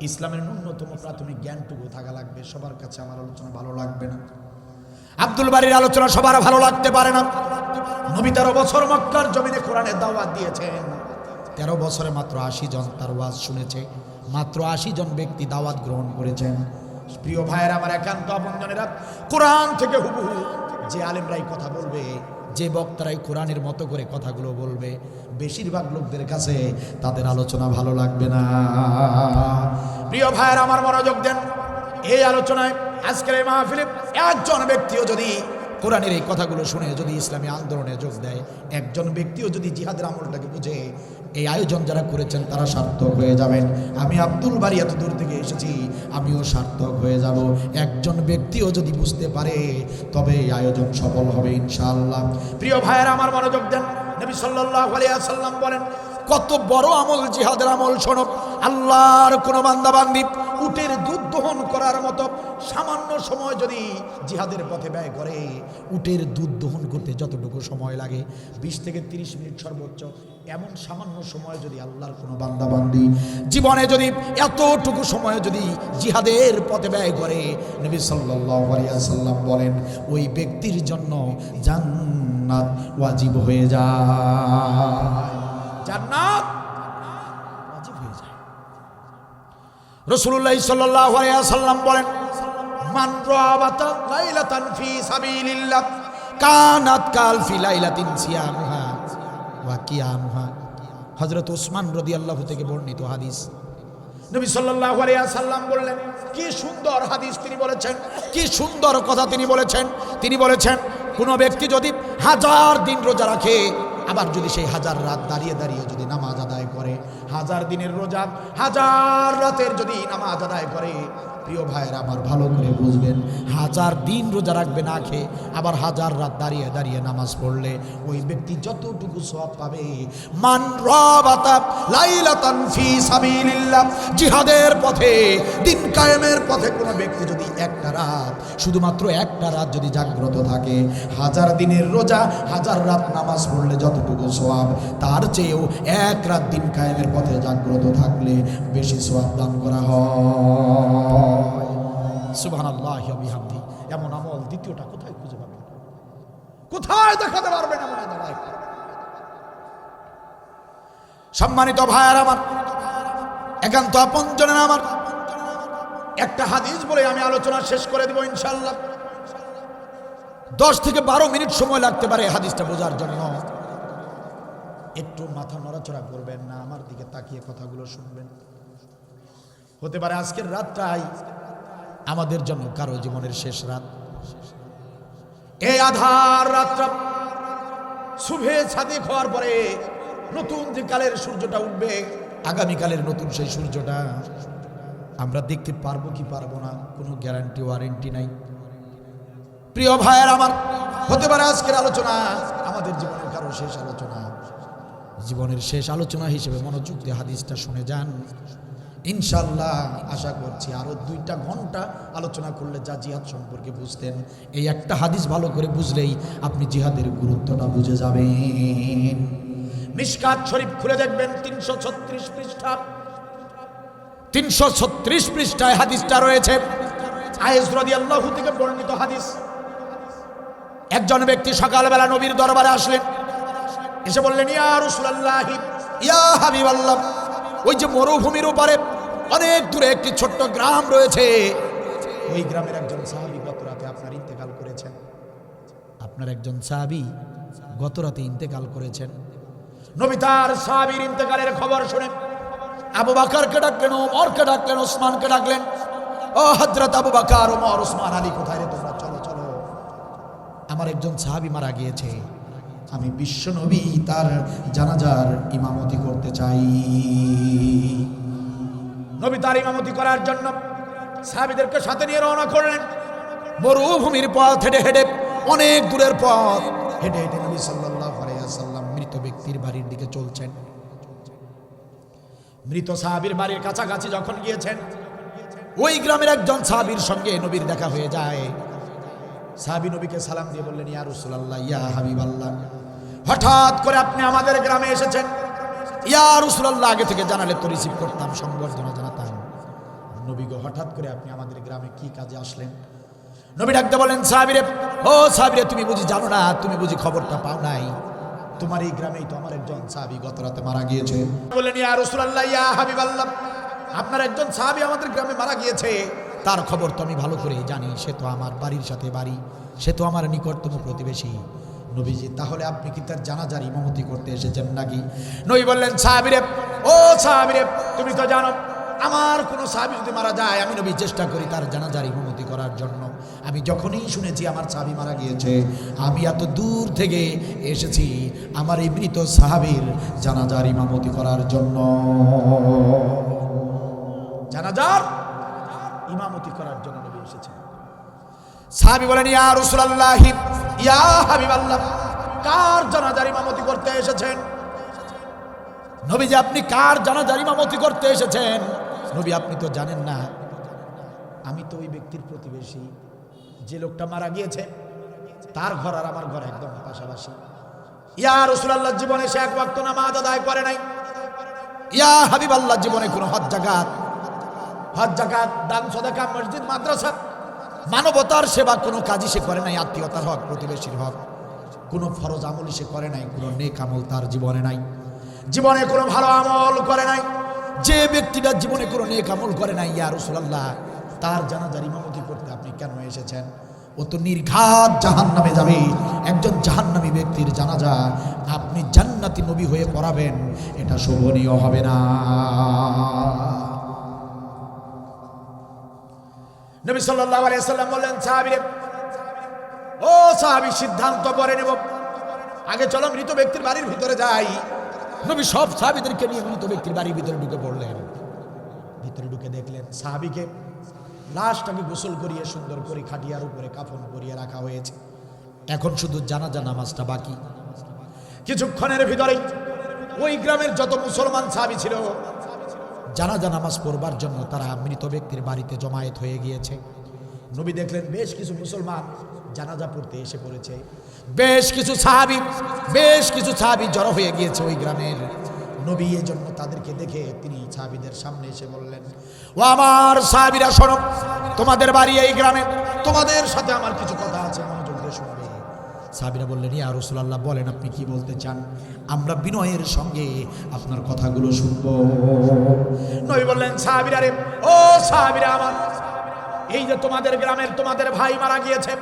ইসলামের ন্যূনতম প্রাথমিক জ্ঞানটুকু থাকা লাগবে। সবার কাছে আমার আলোচনা ভালো লাগবে না। আব্দুল বারির আলোচনা সবার ভালো লাগতে পারে না। নবী 13 বছর মক্কার জমিনে কোরআনের দাওয়াত দিয়েছেন। 13 বছরে মাত্র 80 জন তার ওয়াজ শুনেছে, মাত্র 80 জন ব্যক্তি দাওয়াত গ্রহণ করেছেন। প্রিয় ভাইয়েরা আমার, একান্ত আপনজনেরা, কোরআন থেকে হুবহু যে আলেমরাই কথা বলবে, যে বক্তারাই কোরআনের মতো করে কথাগুলো বলবে, বেশিরভাগ লোকদের কাছে তাদের আলোচনা ভালো লাগবে না। প্রিয় ভাইয়েরা আমার, মনোযোগ দেন। এই আলোচনায় আজকের এই মাহফিলে একজন ব্যক্তিও যদি কোরআনের এই কথাগুলো শুনে যদি ইসলামী আন্দোলনে যোগ দেয়, একজন ব্যক্তিও যদি জিহাদের আমলটাকে বুঝে, এই আয়োজন যারা করেছেন তারা সার্থক হয়ে যাবেন। আমি আব্দুল বারী এত দূর থেকে এসেছি, আমিও সার্থক হয়ে যাব। একজন ব্যক্তিও যদি বুঝতে পারে তবে এই আয়োজন সফল হবে ইনশাআল্লাহ। প্রিয় ভাইয়েরা আমার, মনোযোগ দেন। নবী সাল্লাল্লাহু আলাইহি ওয়াসাল্লাম বলেন, কত বড় আমল জিহাদের আমল। শোনো, আল্লাহর কোন বান্দা বান্দি উটের দুধ দহন করার মতো সামান্য সময় যদি জিহাদের পথে ব্যয় করে, উটের দুধ দহন করতে যতটুকু সময় লাগে 20 থেকে 30 মিনিট সর্বোচ্চ, এমন সামান্য সময় যদি আল্লাহর কোনো বান্দা বান্দি জীবনে যদি এতটুকু সময় যদি জিহাদের পথে ব্যয় করে, নবী সাল্লাল্লাহু আলাইহি ওয়াসাল্লাম বলেন ওই ব্যক্তির জন্য জান্নাত ওয়াজিব হয়ে যায়। জান্নাত ওয়াজিব হয়ে যায়। রাসূলুল্লাহ সাল্লাল্লাহু আলাইহি ওয়াসাল্লাম বলেন মান রাবাতা লাইলাতান ফি সাবিলিল্লাহ কানাত কাল ফি লাইলাতিন সিয়ামুহা ওয়া কিয়ামুহা। হযরত ওসমান রাদিয়াল্লাহু থেকে বর্ণিত হাদিস। নবী সাল্লাল্লাহু আলাইহি ওয়াসাল্লাম বললেন, কি সুন্দর হাদিস তিনি বলেছেন, কি সুন্দর কথা তিনি বলেছেন। তিনি বলেছেন কোন ব্যক্তি যদি 1000 দিন রোজা রাখে, আবার যদি সেই 1000 রাত দাঁড়িয়ে দাঁড়িয়ে যদি নামাজ আদায় করে, 1000 দিনের রোজা 1000 রাতের যদি নামাজ আদায় করে, প্রিয় ভাইয়েরা আমার ভালো করে বুঝবেন, 1000 দিন রোজা রাখবে না খেয়ে, আবার 1000 রাত দাঁড়িয়ে দাঁড়িয়ে নামাজ পড়লে ওই ব্যক্তি যতটুকু সওয়াব পাবে, মান রাবাতা লাইলাতান ফি সাবিলিল্লাহ, জিহাদের পথে দিন কায়েমের পথে কোনো ব্যক্তি যদি একটা রাত, শুধুমাত্র একটা রাত যদি জাগ্রত থাকে, 1000 দিনের রোজা 1000 রাত নামাজ পড়লে যতটুকু সওয়াব, তার চেয়েও এক রাত দিন কায়েমের পথে জাগ্রত থাকলে বেশি সওয়াব দান করা হয়। সুবহানাল্লাহি ওয়া বিহামদিহি। এমন আমল দ্বিতীয়টা কোথায় খুঁজে পাবেন? কোথায় দেখাতে পারবেন এমন আমল? সম্মানিত ভাইয়ার আমার, একান্ত আপনজনের আমার, একটা হাদিস বলে আমি আলোচনা শেষ করে দেব ইনশাআল্লাহ। 10 থেকে 12 মিনিট সময় লাগতে পারে হাদিসটা বোঝার জন্য। একটু মাথা নড়াচড়া করবেন না, আমার দিকে তাকিয়ে কথাগুলো শুনবেন। হতে পারে আজকের রাতটাই আমাদের জন্য কারো জীবনের শেষ রাত। এই আধার রাতটা শুভে সাদিক হওয়ার পরে নতুন যে কালের সূর্যটা উঠবে, আগামীকালের নতুন সেই সূর্যটা আমরা দেখতে পারবো কি পারবো না, কোনো গ্যারান্টি ওয়ারেন্টি নাই। প্রিয় ভাইয়ের আমার, হতে পারে আজকের আলোচনা আমাদের জীবনের কারো শেষ আলোচনা। জীবনের শেষ আলোচনা হিসেবে মনোযোগ দিয়ে হাদিসটা শুনে যান। ইনশাআল্লাহ আশা করছি আরো 2টা ঘন্টা আলোচনা করলে যা জিহাদ সম্পর্কে বুঝতেন, এই একটা হাদিস ভালো করে বুঝলেই আপনি জিহাদের গুরুত্বটা বুঝে যাবেন। মিশকাত শরীফ খুলে দেখবেন 336 পৃষ্ঠা, 336 পৃষ্ঠায় হাদিসটা রয়েছে। আয়েশ রাদিয়াল্লাহু থেকে বর্ণিত হাদিস। একজন ব্যক্তি সকালবেলা নবীর দরবারে আসলেন, এসে বললেন ইয়া রাসূলুল্লাহ, ইয়া হাবিবাল্লাহ, ওই যে মরুভূমির উপরে অনেক দূরে একটি ছোট্ট গ্রাম রয়েছে, ওই গ্রামের একজন সাহাবী গত রাতে আপনার ইন্তেকাল করেছেন। আপনার একজন সাহাবী গত রাতে ইন্তেকাল করেছেন। নবী তার সাহাবীর ইন্তেকালের খবর শুনে আবু বকরকে ডাকলেন, ওমরকে ডাকলেন, ওসমানকে ডাকলেন। ও হযরত আবু বকর, ওমর, ওসমান, আলী, কোথায় রে তোমরা? চলো চলো, আমার একজন সাহাবী মারা গিয়েছে, আমি বিশ্ব নবী তার জানাজার ইমামতি করতে চাই। নবী তার ইমামতি করার জন্য সাহাবীদেরকে সাথে নিয়ে রওনা করলেন। মরুভূমির পথ হেঁটে হেঁটে, অনেক দূরের পথ হেঁটে হেঁটে নবী সাল্লাল্লাহু আলাইহি ওয়াসাল্লাম মৃত ব্যক্তির বাড়ির দিকে চলছেন। মৃত সাহাবীর বাড়ির কাছাকাছি যখন গিয়েছেন, ওই গ্রামের একজন সাহাবীর সঙ্গে নবীর দেখা হয়ে যায়। সাহাবী নবীকে সালাম দিয়ে বললেন ইয়া রাসূলুল্লাহ, ইয়া হাবিবাল্লাহ, হঠাৎ করে আপনি আমাদের গ্রামে এসেছেন। ইয়া রাসূলুল্লাহ, আগে থেকে জানালে তো রিসিভ করতাম, সংবর্ধনা জানাতাম। নবী গো, হঠাৎ করে আপনি আমাদের গ্রামে কি কাজে আসলেন? নবী ডাকতে বলেন সাহাবীরে, ও সাহাবীরে, তুমি বুঝি জানো না, তুমি বুঝি খবরটা পাও নাই? তোমার এই গ্রামেই তো আমার একজন সাহাবী গত রাতে মারা গিয়েছে। বললেন ইয়া রাসূলুল্লাহ, ইয়া হাবিবাল্লাহ, আপনার একজন সাহাবী আমাদের গ্রামে মারা গিয়েছে, তার খবর তো আমি ভালো করেই জানি, সে তো আমার বাড়ির সাথে বাড়ি, সে তো আমার নিকটতম প্রতিবেশী। নবীজি, তাহলে আপনি কি তার জানাজার ইমামতি করতে এসেছেন নাকি? নবী বললেন সাহাবীরে, ও সাহাবীরে, তুমি তো জানো আমার কোনো সাহাবী যদি মারা যায়, আমি নবী চেষ্টা করি তার জানাজার ইমামতি করার জন্য। আমি যখনই শুনেছি আমার সাহাবী মারা গিয়েছে, আমি এত দূর থেকে এসেছি আমার এই মৃত সাহাবীর জানাজার ইমামতি করার জন্য। জানাজার ইমামতি করার জন্য নবী এসেছেন। সাহাবী বলেন ইয়া রাসূলুল্লাহ, ইয়া হাবিবাল্লাহ, কার জানাজার ইমামতি করতে এসেছেন? নবী যে, আপনি কার জানাজার ইমামতি করতে এসেছেন? নবী, আপনি তো জানেন না আমি তো ওই ব্যক্তির প্রতিবেশী, যে লোকটা মারা গিয়েছে তার ঘর আর আমার ঘর একদম পাশাপাশি। ইয়া রাসূলুল্লাহ, জীবনে সে এক ওয়াক্ত নামাজ আদায় করে নাই। ইয়া হাবিবাল্লাহ, জীবনে কোনো হজ জাকাত, দান সদকা, মসজিদ মাদ্রাসা, মানবতার সেবা কোনো কাজই সে করে নাই। আত্মীয়তার হক, প্রতিবেশীর হক, কোনো ফরজ আমলই সে করে নাই। কোনো নেক আমল তার জীবনে নাই। জীবনে কোনো ভালো আমল করে নাই। যে ব্যক্তিটা জীবনে কোনো নেক আমল করে নাই, ইয়া রাসূলুল্লাহ, তার জানাজার ইমামতি করতে আপনি কেন এসেছেন? ও তো নির্ঘাত জাহান্নামে যাবে। একজন জাহান্নামী ব্যক্তির জানাজা আপনি জান্নাতি নবী হয়ে পড়াবেন, এটা শোভনীয় হবে না। নবী সাল্লাল্লাহু আলাইহি ওয়াসাল্লাম বললেন, সাহাবীরে, ও সাহাবী, সিদ্ধান্ত পরে নেব, আগে চলো মৃত ব্যক্তির বাড়ির ভিতরে যাই। নবী সব সাহাবীদেরকে নিয়ে মৃত ব্যক্তির বাড়ির ভিতরে ঢুকে পড়লেন। ভিতরে ঢুকে দেখলেন সাহাবীকে লাশটাকে গোসল করিয়ে সুন্দর করে খাটিয়ার উপরে কাফন পরিয়ে রাখা হয়েছে। এখন শুধু জানাজা নামাজটা বাকি। কিছুক্ষণের ভিতরেই ওই গ্রামের যত মুসলমান সাহাবী ছিল জানাজা নামাজ পড়বার জন্য তারা মৃত ব্যক্তির বাড়িতে জমায়েত হয়ে গিয়েছে। নবী দেখলেন বেশ কিছু মুসলমান জানাজা পড়তে এসে পড়েছে। বেশ কিছু সাহাবী জড়ো হয়ে গিয়েছে ওই গ্রামের। নবী এই জন্য তাদেরকে দেখে তিনি সাহাবীদের সামনে এসে বললেন, ও আমার সাহাবীরা, শোনো, তোমাদের বাড়ি এই গ্রামে, তোমাদের সাথে আমার কিছু কথা আছে, মনোযোগ দিয়ে শুনবে। সাহাবীরা বললেন, ইয়া রাসূলুল্লাহ, বলেন আপনি কি বলতে চান, আমরা বিনয়ের সঙ্গে আপনার কথাগুলো শুনব। নবী বললেন, সাহাবীরা রে, ও সাহাবীরা আমার, এই যে তোমাদের গ্রামের তোমাদের ভাই মারা গিয়েছে,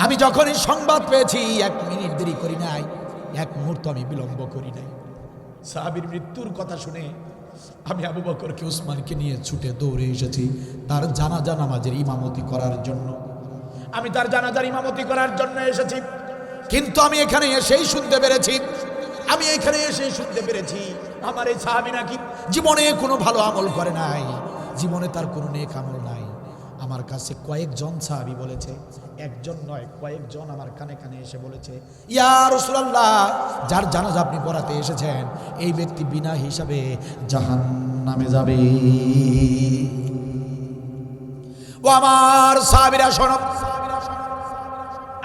আমি যখনই সংবাদ পেয়েছি এক মিনিট দেরি করি নাই, এক মুহূর্ত আমি বিলম্ব করি নাই। সাহাবীর মৃত্যুর কথা শুনে আমি আবু বকরকে, উসমানকে নিয়ে ছুটে দৌড়ে এসেছি তার জানাজা নামাজের ইমামতি করার জন্য। আমি তার জানাজার ইমামতি করার জন্য এসেছি। কিন্তু আমি এখানে এসেই শুনতে পেরেছি আমার এই সাহাবী নাকি জীবনে কোনো ভালো আমল করে নাই, জীবনে তার কোনো নেক আমল নাই। আমার কাছে কয়েকজন সাহাবী বলেছে, একজন নয় কয়েকজন আমার কানে কানে এসে বলেছে, ইয়া রাসূলুল্লাহ, যার জানাজা আপনি পড়াতে এসেছেন এই ব্যক্তি বিনা হিসাবে জাহান্নামে যাবে। ও আমার সাহাবীরা, শোনো,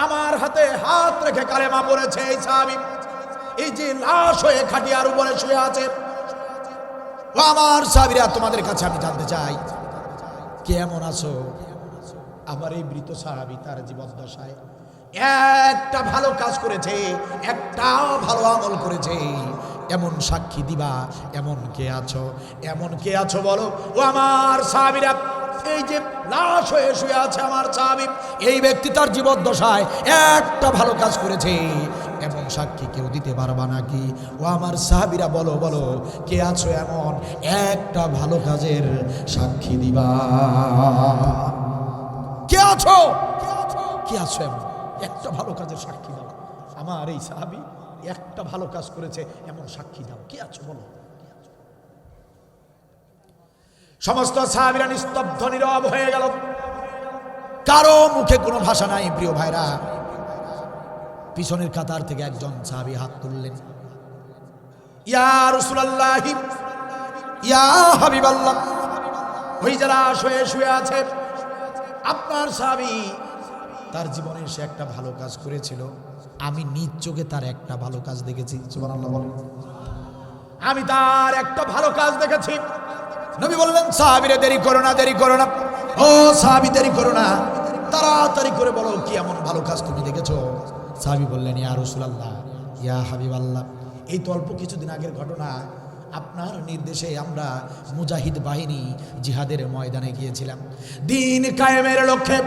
আমার হাতে হাত রেখে কালেমা পড়েছে এই সাহাবী, এই যে লাশ হয়ে খাটিয়ার উপরে শুয়ে আছে। ও আমার সাহাবীরা, তোমাদের কাছে আমি জানতে চাই, কেমন আছো? আমার এই মৃত সাহাবী তার জীবদ্দশায় একটা ভালো কাজ করেছে, একটা ভালো আমল করেছে, এমন সাক্ষী দিবা, এমন কে আছো বলো? ও আমার সাহাবীরা, এই যে লাশ হয়ে শুয়ে আছে আমার সাহাবী, এই ব্যক্তি তার জীবদ্দশায় একটা ভালো কাজ করেছে, এমন সাক্ষী কেউ দিতে পারবা নাকি? ও আমার সাহাবীরা, বলো কে আছো এমন একটা ভালো কাজের সাক্ষী দিবা? কে আছো এমন একটা ভালো কাজের সাক্ষী দাও? আমার এই সাহাবী একটা ভালো কাজ করেছে, এমন সাক্ষী দাও, কে আছো বলো? সমস্ত সাহাবীরা নিস্তব্ধ নীরব হয়ে গেল, কারো মুখে কোনো ভাষা নাই। প্রিয় ভাইরা, পিছনের কাতার থেকে একজন সাহাবী হাত তুললেন, ইয়া রাসূলুল্লাহ, ইয়া হাবিবাল্লাহ, ওই যারা শুয়ে আছে আপনার সাহাবী, তার জীবনে সে একটা ভালো কাজ করেছিল, আমি নিজ চোখে তার একটা ভালো কাজ দেখেছি। সুবহানাল্লাহ বলেন, আমি তার একটা ভালো কাজ দেখেছি। নবী বললেন, সাহাবীরা, দেরি করো না, ও সাহাবী, দেরি করো না, তাড়াতাড়ি করে বলো কি এমন ভালো কাজ তুমি দেখেছো? সাহাবী বললেন, ইয়া রাসূলুল্লাহ, ইয়া হাবিবাল্লাহ, এই তো অল্প কিছুদিন আগের ঘটনা, আপনার নির্দেশে আমরা মুজাহিদ বাহিনী জিহাদের ময়দানে গিয়েছিলাম। দিন কায়েমের লক্ষ্যে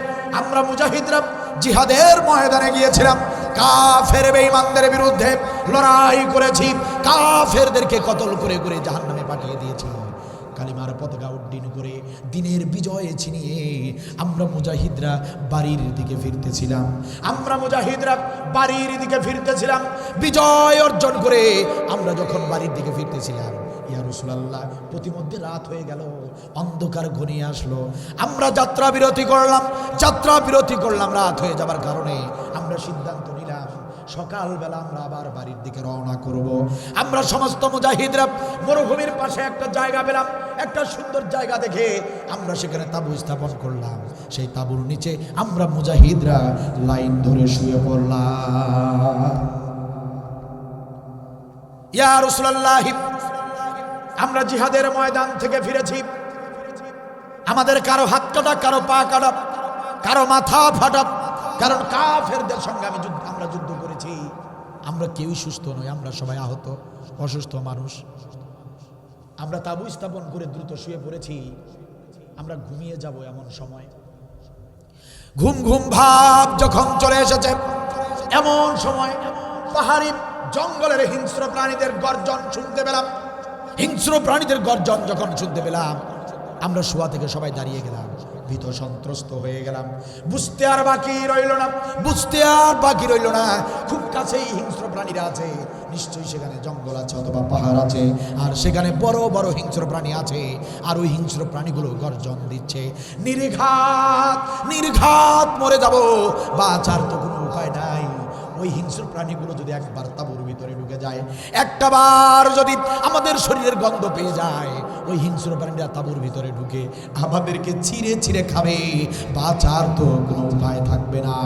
আমরা মুজাহিদরা জিহাদের ময়দানে গিয়েছিলাম। কাফের বেঈমানদের বিরুদ্ধে লড়াই করেছি, কাফেরদেরকে কতল করে করে জাহান্নামে পাঠিয়ে দিয়েছি। কালিমার পতাকা উড্ডীন করে দিনের বিজয় ছিনিয়ে আমরা মুজাহিদরা বাড়ির দিকে ফিরতেছিলাম। বিজয় অর্জন করে আমরা যখন বাড়ির দিকে ফিরতেছিলাম, ইয়া রাসূলুল্লাহ, প্রতিমধ্যে রাত হয়ে গেল, অন্ধকার ঘনিয়ে আসলো। আমরা যাত্রা বিরতি করলাম। রাত হয়ে যাবার কারণে আমরা সিদ্ধান্ত নিলাম সকালবেলা আমরা আবার বাড়ির দিকে রওনা করব। আমরা সমস্ত মুজাহিদরা মরুভূমির পাশে একটা জায়গা পেলাম, একটা সুন্দর জায়গা দেখে আমরা সেখানে তাঁবু স্থাপন করলাম। সেই তাঁবুর নিচে আমরা মুজাহিদরা লাইন ধরে শুয়ে পড়লাম। ইয়া রাসূলুল্লাহ, আমরা জিহাদের ময়দান থেকে ফিরেছি। আমাদের কারো হাত কাটা, কারো পা কাটা, কারো মাথা ফাটা, কারণ কাফেরদের সঙ্গে আমরা যুদ্ধ করেছি। আমরা কেউই সুস্থ নই, আমরা সবাই আহত অসুস্থ মানুষ। আমরা তাঁবু স্থাপন করে দ্রুত শুয়ে পড়েছি। আমরা ঘুমিয়ে যাব এমন সময় ঘুম ঘুম ভাব যখন চলে এসেছে, এমন সময় পাহাড়ি জঙ্গলের হিংস্র প্রাণীদের গর্জন শুনতে পেলাম। হিংস্র প্রাণীদের গর্জন যখন শুনতে পেলাম, আমরা শোয়া থেকে সবাই দাঁড়িয়ে গেলাম, ভীত সন্ত্রস্ত হয়ে গেলাম। বুঝতে আর বাকি রইল না, খুব কাছেই হিংস্র প্রাণীরা আছে, নিশ্চয়ই সেখানে জঙ্গল আছে অথবা পাহাড় আছে, আর সেখানে বড় বড় হিংস্র প্রাণী আছে, আর ওই হিংস্র প্রাণীগুলো গর্জন দিচ্ছে, নির্ঘাত মরে যাব, বাঁচার তো কোনো উপায় নাই। ওই হিংস্র প্রাণীগুলো যদি একবার তাঁবুর ভিতরে ঢুকে যায়, একটাবার যদি আমাদের শরীরের গন্ধ পেয়ে যায়, ওই হিংস্র প্রাণীরা তাঁবুর ভিতরে ঢুকে আমাদেরকে ছিঁড়ে ছিঁড়ে খাবে, বাঁচার তো কোনো উপায় থাকবে না।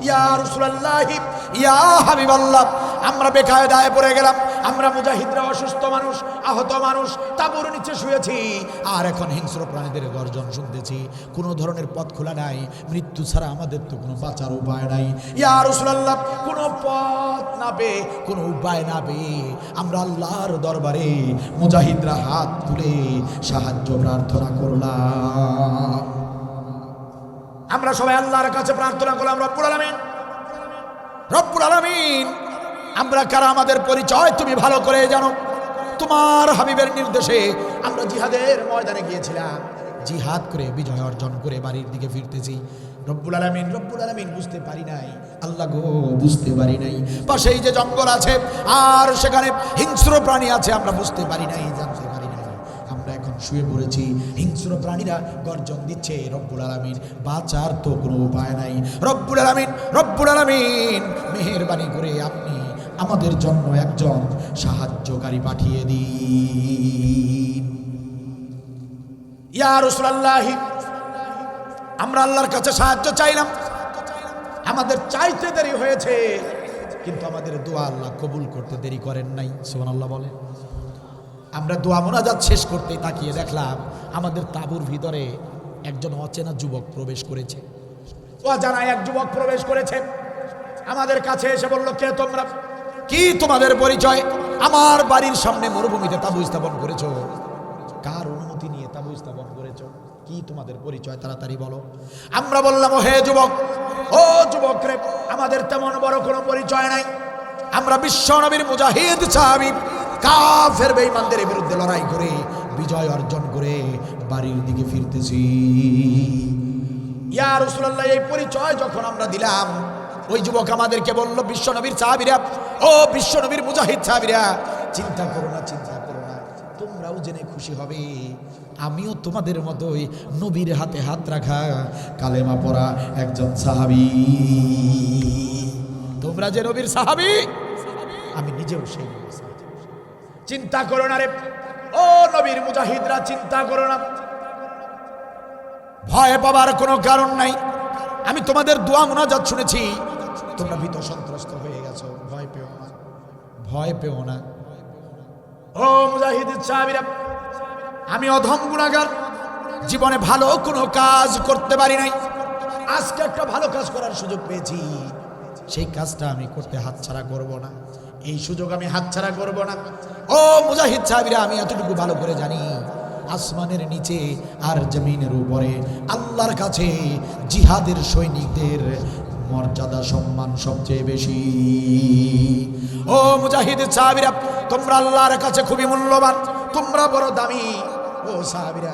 ইয়া রাসূলুল্লাহ, ইয়া হাবিবাল্লাহ, আমরা বেকায়দায় পড়ে গেলাম। আমরা মুজাহিদরা অসুস্থ মানুষ, আহত মানুষ, তাঁবুর নিচে শুয়েছি, আর এখন হিংস্র প্রাণীদের গর্জন শুনতেছি। কোনো ধরনের পথ খোলা নাই, মৃত্যু ছাড়া আমাদের তো কোনো বাঁচার উপায় নাই। ইয়া রাসূলুল্লাহ, কোনো পথ না পেয়ে, কোনো উপায় না পেয়ে আমরা আল্লাহর দরবারে মুজাহিদরা হাত তুলে সাহায্য প্রার্থনা করলাম। আমরা সবাই আল্লাহর কাছে প্রার্থনা করলাম, রব্বুল আলামিন, আমরা কারা, আমাদের পরিচয় তুমি ভালো করে জানো। তোমার হাবিবের নির্দেশে আমরা জিহাদের ময়দানে গিয়েছিলাম, জিহাদ করে বিজয় অর্জন করে বাড়ির দিকে ফিরতেছি। রব্বুল আলামিন বুঝতে পারি নাই, আল্লাহ গো বুঝতে পারি নাই, পাশেই যে জঙ্গল আছে আর সেখানে হিংস্র প্রাণী আছে, আমরা বুঝতে পারি নাই, জানতে পারি নাই। আমরা এখন শুয়ে পড়েছি, হিংস্র প্রাণীরা গর্জন দিচ্ছে। রব্বুল আলামিন, বাঁচার তো কোনো উপায় নাই। রব্বুল আলামিন মেহেরবানি করে আপনি আমাদের জন্য একজন সাহায্যকারী পাঠিয়ে দিন। ইয়া রাসূলুল্লাহ, আমরা আল্লাহর কাছে সাহায্য চাইলাম, আমাদের চাইতে দেরি হয়েছে, কিন্তু আমাদের দোয়া আল্লাহ কবুল করতে দেরি করেন নাই। সুবহানাল্লাহ বলে। আমরা দোয়া মোনাজাত শেষ করতে তাকিয়ে দেখলাম আমাদের তাঁবুর ভিতরে একজন অচেনা যুবক প্রবেশ করেছে। অজানা এক যুবক প্রবেশ করেছে, আমাদের কাছে এসে বলল, কে তোমরা, কি তোমাদের পরিচয়? আমার বাড়ির সামনে মরুভূমিতে তাঁবু স্থাপন করেছো, কার অনুমতি নিয়ে তাঁবু স্থাপন করেছো? কি তোমাদের পরিচয়, তাড়াতাড়ি বলো। আমরা বললাম, হে যুবক, ও যুবক রে, আমাদের তেমন বড় কোনো পরিচয় নাই। আমরা বিশ্ব নবীর মুজাহিদ সাহাবী, কাফের বেঈমানদের বিরুদ্ধে লড়াই করে বিজয় অর্জন করে বাড়ির দিকে ফিরতেছি। ইয়া রাসূলুল্লাহ, এই পরিচয় যখন আমরা দিলাম, ওই যুবক আমাদেরকে বলল, বিশ্ব নবীর সাহাবীরা, ও বিশ্ব নবীর মুজাহিদ সাহাবীরা, চিন্তা করো না, তোমরাও জেনে খুশি হবে, আমিও তোমাদের মতোই নবীর হাতে হাত রাখা কালেমা পড়া একজন সাহাবী। তোমরা যে নবীর সাহাবী, আমি নিজেও সেই নবীর সাহাবী। চিন্তা করো না রে, ও নবীর মুজাহিদরা, চিন্তা করো না, ভয় পাবার কোনো কারণ নাই। আমি তোমাদের দোয়া মুনাজাত শুনেছি, তোমরা ভীত সন্ত্রস্ত হয়ে গেছো, ভয় পেও না। ও মুজাহিদ সাহাবীরা, আমি অধম গুনাহগার, জীবনে ভালো কোনো কাজ করতে পারি নাই, আজকে একটা ভালো কাজ করার সুযোগ পেয়েছি, সেই কাজটা আমি করতে হাতছাড়া করব না, এই সুযোগ আমি হাতছাড়া করব না। ও মুজাহিদ সাহাবীরা, আমি এতটুকু ভালো করে জানি, আসমানের নিচে আর জমিনের উপরে আল্লাহর কাছে জিহাদের সৈনিকদের মর্যাদা সম্মান সবচেয়ে বেশি। ও মুজাহিদ সাহাবীরা, তোমরা আল্লাহর কাছে খুবই মূল্যবান, তোমরা বড় দামি। ও সাহাবীরা,